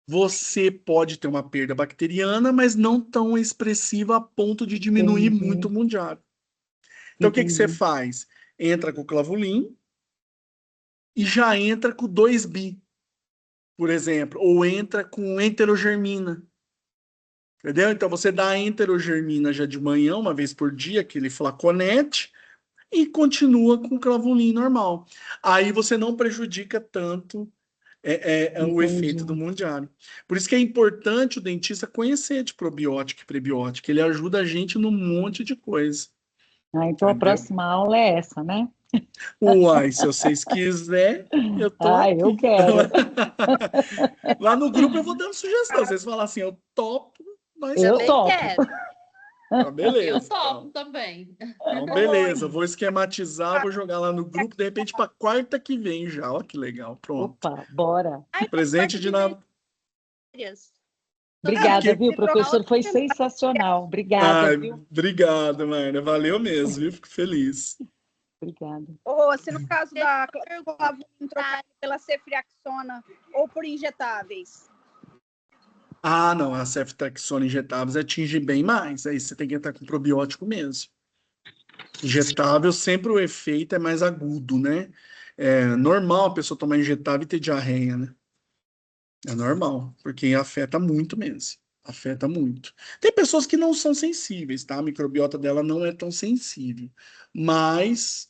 você pode ter uma perda bacteriana, mas não tão expressiva a ponto de diminuir muito o mundial. Então, o que você faz? Entra com o clavulin e já entra com 2-bi, por exemplo, ou entra com enterogermina. Entendeu? Então, você dá a enterogermina já de manhã, uma vez por dia, aquele flaconete, e continua com o clavulin normal. Aí você não prejudica tanto o efeito do mundial. Por isso que é importante o dentista conhecer de probiótico e prebiótico. Ele ajuda a gente num monte de coisa. Então a próxima aula é essa, né? Uai, se vocês quiserem, eu tô aqui. Eu quero. Lá no grupo eu vou dando sugestão. Vocês falam assim, eu topo, eu topo. Então, beleza. Eu topo também. Então, beleza. Vou esquematizar, vou jogar lá no grupo, de repente, para quarta que vem já. Olha que legal. Pronto. Opa, bora. Presente de Natal. Obrigada, viu, professor? Foi sensacional. Obrigada, viu? Obrigado, Marna. Valeu mesmo, viu? Fico feliz. Obrigada. Se no caso da clavulin trocar pela ceftriaxona ou por injetáveis? Ah, não. A ceftriaxona injetáveis atinge bem mais. Aí você tem que entrar com probiótico mesmo. Injetável, sempre o efeito é mais agudo, né? É normal a pessoa tomar injetável e ter diarreia, né? É normal, porque afeta muito mesmo. Afeta muito. Tem pessoas que não são sensíveis, tá? A microbiota dela não é tão sensível, mas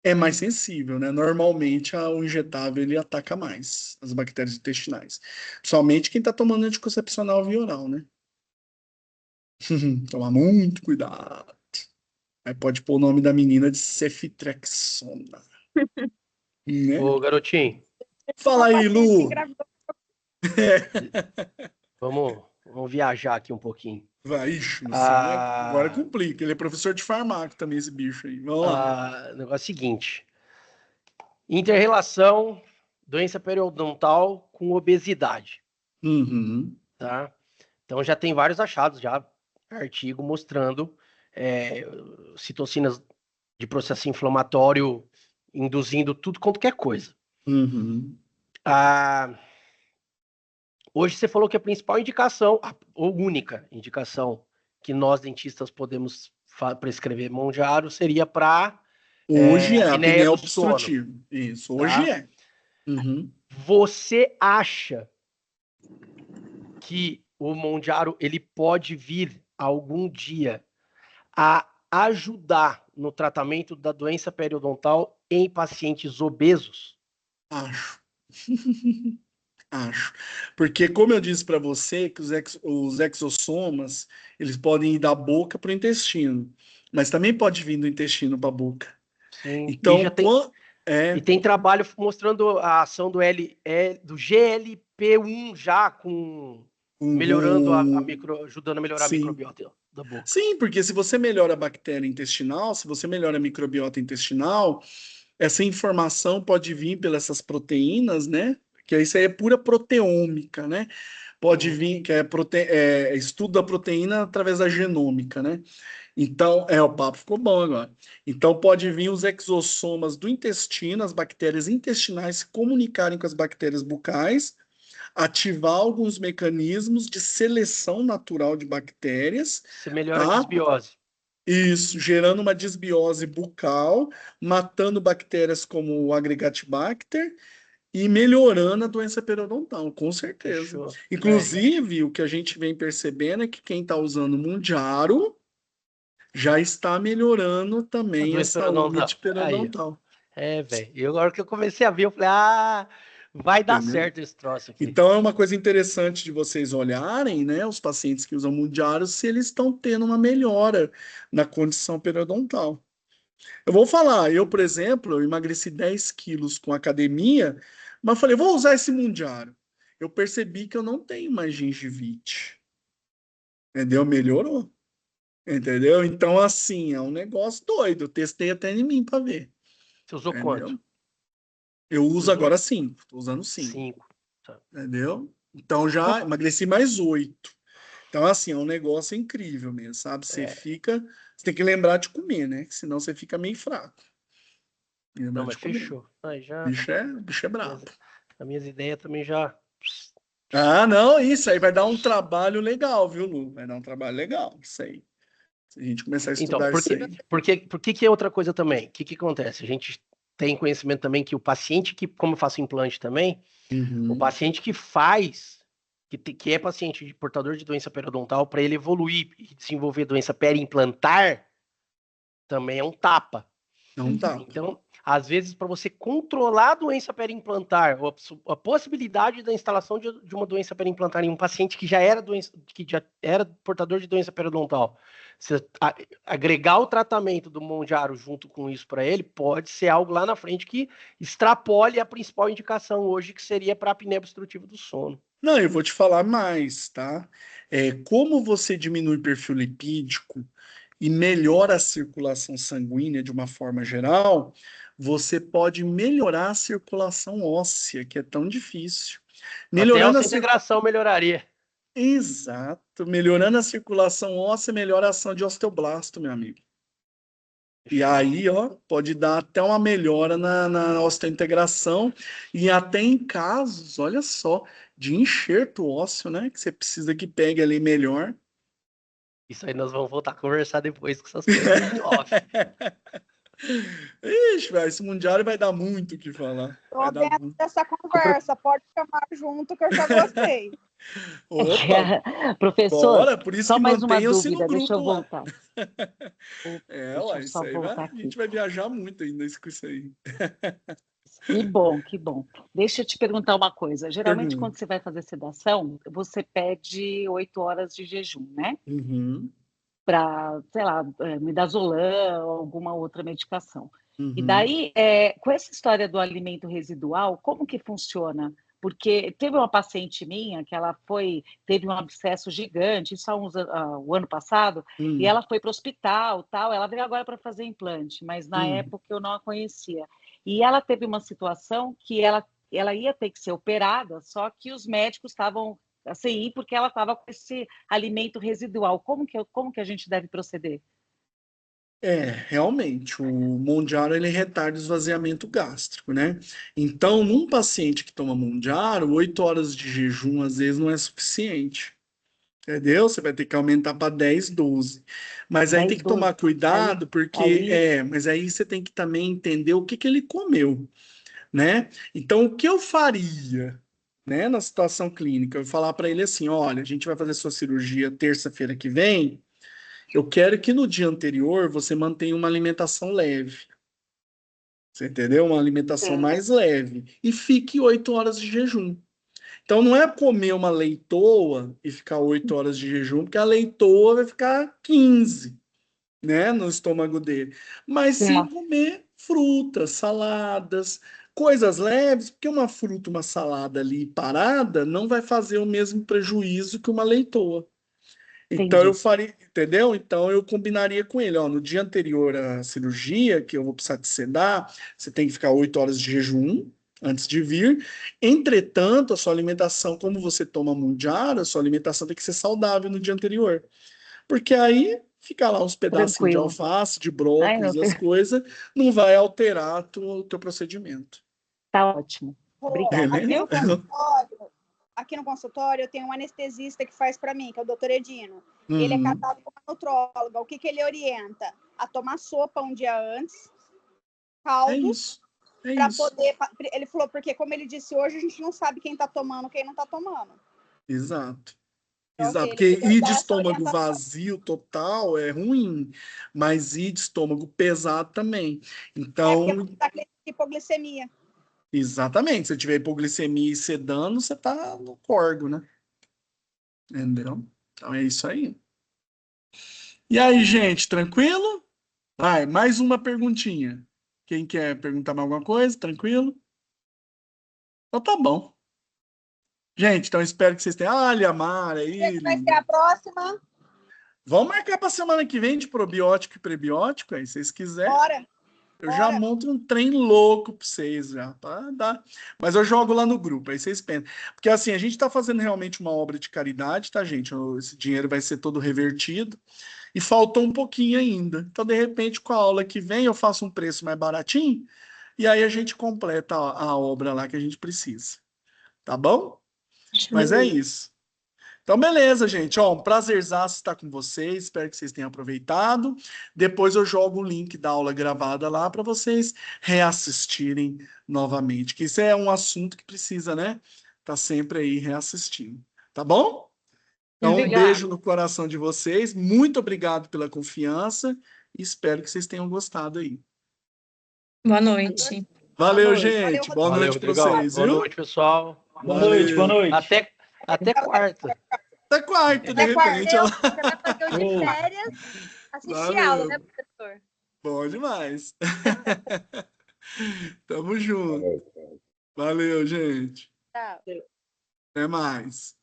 é mais sensível, né? Normalmente o injetável ele ataca mais as bactérias intestinais. Somente quem está tomando anticoncepcional via oral, né? Tomar muito cuidado. Aí pode pôr o nome da menina de ceftriaxona. Né? Ô, garotinho. Fala aí, Lu. Vamos viajar aqui um pouquinho. Vai, ixi, agora complica. Ele é professor de farmácia também, esse bicho aí. Vamos lá. O negócio é o seguinte. Inter-relação doença periodontal com obesidade. Uhum. Tá? Então já tem vários achados, já artigo mostrando citocinas de processo inflamatório induzindo tudo quanto que é coisa. Uhum. Hoje você falou que a principal indicação, ou única indicação que nós dentistas podemos prescrever Monjaro seria para hoje a apneia obstrutiva. Isso, hoje tá? Uhum. Você acha que o Monjaro ele pode vir algum dia a ajudar no tratamento da doença periodontal em pacientes obesos? Acho. Acho. Porque, como eu disse para você, que os exossomas, eles podem ir da boca para o intestino, mas também pode vir do intestino para a boca. Sim. Então, e tem trabalho mostrando a ação do GLP-1 já melhorando ajudando a melhorar a microbiota da boca. Sim, porque se você melhora a bactéria intestinal, se você melhora a microbiota intestinal, essa informação pode vir pelas essas proteínas, né? Que isso aí é pura proteômica, né? Pode vir, que é estudo da proteína através da genômica, né? Então, o papo ficou bom agora. Então, pode vir os exossomas do intestino, as bactérias intestinais se comunicarem com as bactérias bucais, ativar alguns mecanismos de seleção natural de bactérias. Você melhora a desbiose. Isso, gerando uma desbiose bucal, matando bactérias como o Aggregatibacter e melhorando a doença periodontal, com certeza. Fechou. Inclusive, o que a gente vem percebendo é que quem está usando Monjaro já está melhorando também a saúde periodontal. Velho. E agora que eu comecei a ver, eu falei, vai dar certo esse troço aqui. Então é uma coisa interessante de vocês olharem, né, os pacientes que usam Monjaro, se eles estão tendo uma melhora na condição periodontal. Eu vou falar, eu, por exemplo, eu emagreci 10 quilos com academia, mas falei, vou usar esse Monjaro. Eu percebi que eu não tenho mais gengivite. Entendeu? Melhorou. Entendeu? Então, assim, é um negócio doido. Eu testei até em mim para ver. Você usou quanto? Eu uso agora 5. Estou usando 5. 5. Tá. Entendeu? Então, já emagreci mais 8. Então, assim, é um negócio incrível mesmo, sabe? Você tem que lembrar de comer, né? Senão você fica meio fraco. Não, mas fechou. O bicho é brabo. As minhas ideias também já... não, isso aí vai dar um trabalho legal, viu, Lu? Vai dar um trabalho legal, isso aí. Se a gente começar a estudar isso aí. Por que é outra coisa também? O que acontece? A gente tem conhecimento também que o paciente como eu faço implante também, o paciente que é paciente de portador de doença periodontal, para ele evoluir e desenvolver doença periimplantar, também é um tapa. Não dá. Então, às vezes, para você controlar a doença periimplantar, ou a possibilidade da instalação de uma doença periimplantar em um paciente que já era portador de doença periodontal, você agregar o tratamento do Monjaro junto com isso para ele, pode ser algo lá na frente que extrapole a principal indicação hoje, que seria para a apneia obstrutiva do sono. Não, eu vou te falar mais, tá? Como você diminui o perfil lipídico e melhora a circulação sanguínea de uma forma geral, você pode melhorar a circulação óssea, que é tão difícil. Melhorando até a integração melhoraria. Exato. Melhorando a circulação óssea, melhora a ação de osteoblasto, meu amigo. E aí, pode dar até uma melhora na osteointegração e até em casos, olha só, de enxerto ósseo, né? Que você precisa que pegue ali melhor. Isso aí nós vamos voltar a conversar depois com essas coisas em off. Ixi, velho, esse Monjaro vai dar muito o que falar. Tô dentro dessa conversa, pode chamar junto que eu já gostei. Opa, professor, bora, por isso só que mais uma mantenha-se no dúvida, grupo deixa eu lá. voltar. Isso aí a gente vai viajar muito ainda com isso aí. Que bom, que bom. Deixa eu te perguntar uma coisa. Geralmente, quando você vai fazer sedação, você pede 8 horas de jejum, né? Para, sei lá, midazolam ou alguma outra medicação. E daí, com essa história do alimento residual, como que funciona? Porque teve uma paciente minha que ela teve um abscesso gigante, isso o ano passado, e ela foi para o hospital, tal. Ela veio agora para fazer implante, mas na época eu não a conhecia. E ela teve uma situação que ela ia ter que ser operada, só que os médicos estavam assim, porque ela estava com esse alimento residual. Como que a gente deve proceder? Realmente, o Mondiaro ele retarda o esvaziamento gástrico, né? Então, num paciente que toma Mondiaro, 8 horas de jejum às vezes não é suficiente. Entendeu? Você vai ter que aumentar para 10, 12. Mas aí 10, tem que tomar 12. cuidado, porque mas aí você tem que também entender o que ele comeu, né? Então, o que eu faria, né, na situação clínica? Eu vou falar para ele assim: olha, a gente vai fazer sua cirurgia terça-feira que vem. Eu quero que no dia anterior você mantenha uma alimentação leve. Você entendeu? Uma alimentação mais leve. E fique 8 horas de jejum. Então não é comer uma leitoa e ficar 8 horas de jejum, porque a leitoa vai ficar 15, né, no estômago dele. Mas sim comer frutas, saladas, coisas leves, porque uma fruta, uma salada ali parada não vai fazer o mesmo prejuízo que uma leitoa. Então eu faria, entendeu? Então eu combinaria com ele, ó, no dia anterior à cirurgia, que eu vou precisar te sedar, você tem que ficar 8 horas de jejum antes de vir. Entretanto, a sua alimentação, como você toma Mondiaro, a sua alimentação tem que ser saudável no dia anterior. Porque aí ficar lá uns pedacinhos de alface, de brócolis, as coisas, não vai alterar o teu procedimento. Tá ótimo. Obrigada. Aqui no consultório eu tenho um anestesista que faz para mim, que é o doutor Edino. Ele é casado com uma nutróloga. O que ele orienta? A tomar sopa um dia antes, caldos, para poder... Ele falou, porque como ele disse hoje, a gente não sabe quem está tomando, quem não está tomando. Exato. Então, Exato, porque ir de estômago vazio total é ruim, mas ir de estômago pesado também. Então, porque dá hipoglicemia. Exatamente, se tiver hipoglicemia e sedando, você tá no corgo, né? Entendeu? Então é isso aí. E aí, gente, tranquilo? Vai, mais uma perguntinha. Quem quer perguntar mais alguma coisa? Tranquilo? Então tá bom. Gente, então espero que vocês tenham. Olha, a Mara aí. Vai ser a próxima. Vamos marcar para semana que vem de probiótico e prebiótico aí, se vocês quiserem. Bora. Eu já monto um trem louco para vocês já, tá? Mas eu jogo lá no grupo, aí vocês pensam. Porque assim, a gente está fazendo realmente uma obra de caridade, tá, gente? Esse dinheiro vai ser todo revertido. E faltou um pouquinho ainda. Então, de repente, com a aula que vem, eu faço um preço mais baratinho e aí a gente completa a obra lá que a gente precisa. Tá bom? Mas é isso. Então, beleza, gente. Ó, um prazerzaço estar com vocês. Espero que vocês tenham aproveitado. Depois eu jogo o link da aula gravada lá para vocês reassistirem novamente. Que isso é um assunto que precisa, né? Tá sempre aí reassistindo. Tá bom? Então, um beijo no coração de vocês. Muito obrigado pela confiança. E espero que vocês tenham gostado aí. Boa noite. Valeu, gente. Boa noite para vocês. Boa noite, pessoal. Boa noite, boa noite. Até quarta. Até quarta, de repente. Você vai fazer o de férias, assistir a aula, né, professor? Bom demais. Tamo junto. Valeu, gente. Tchau. Até mais.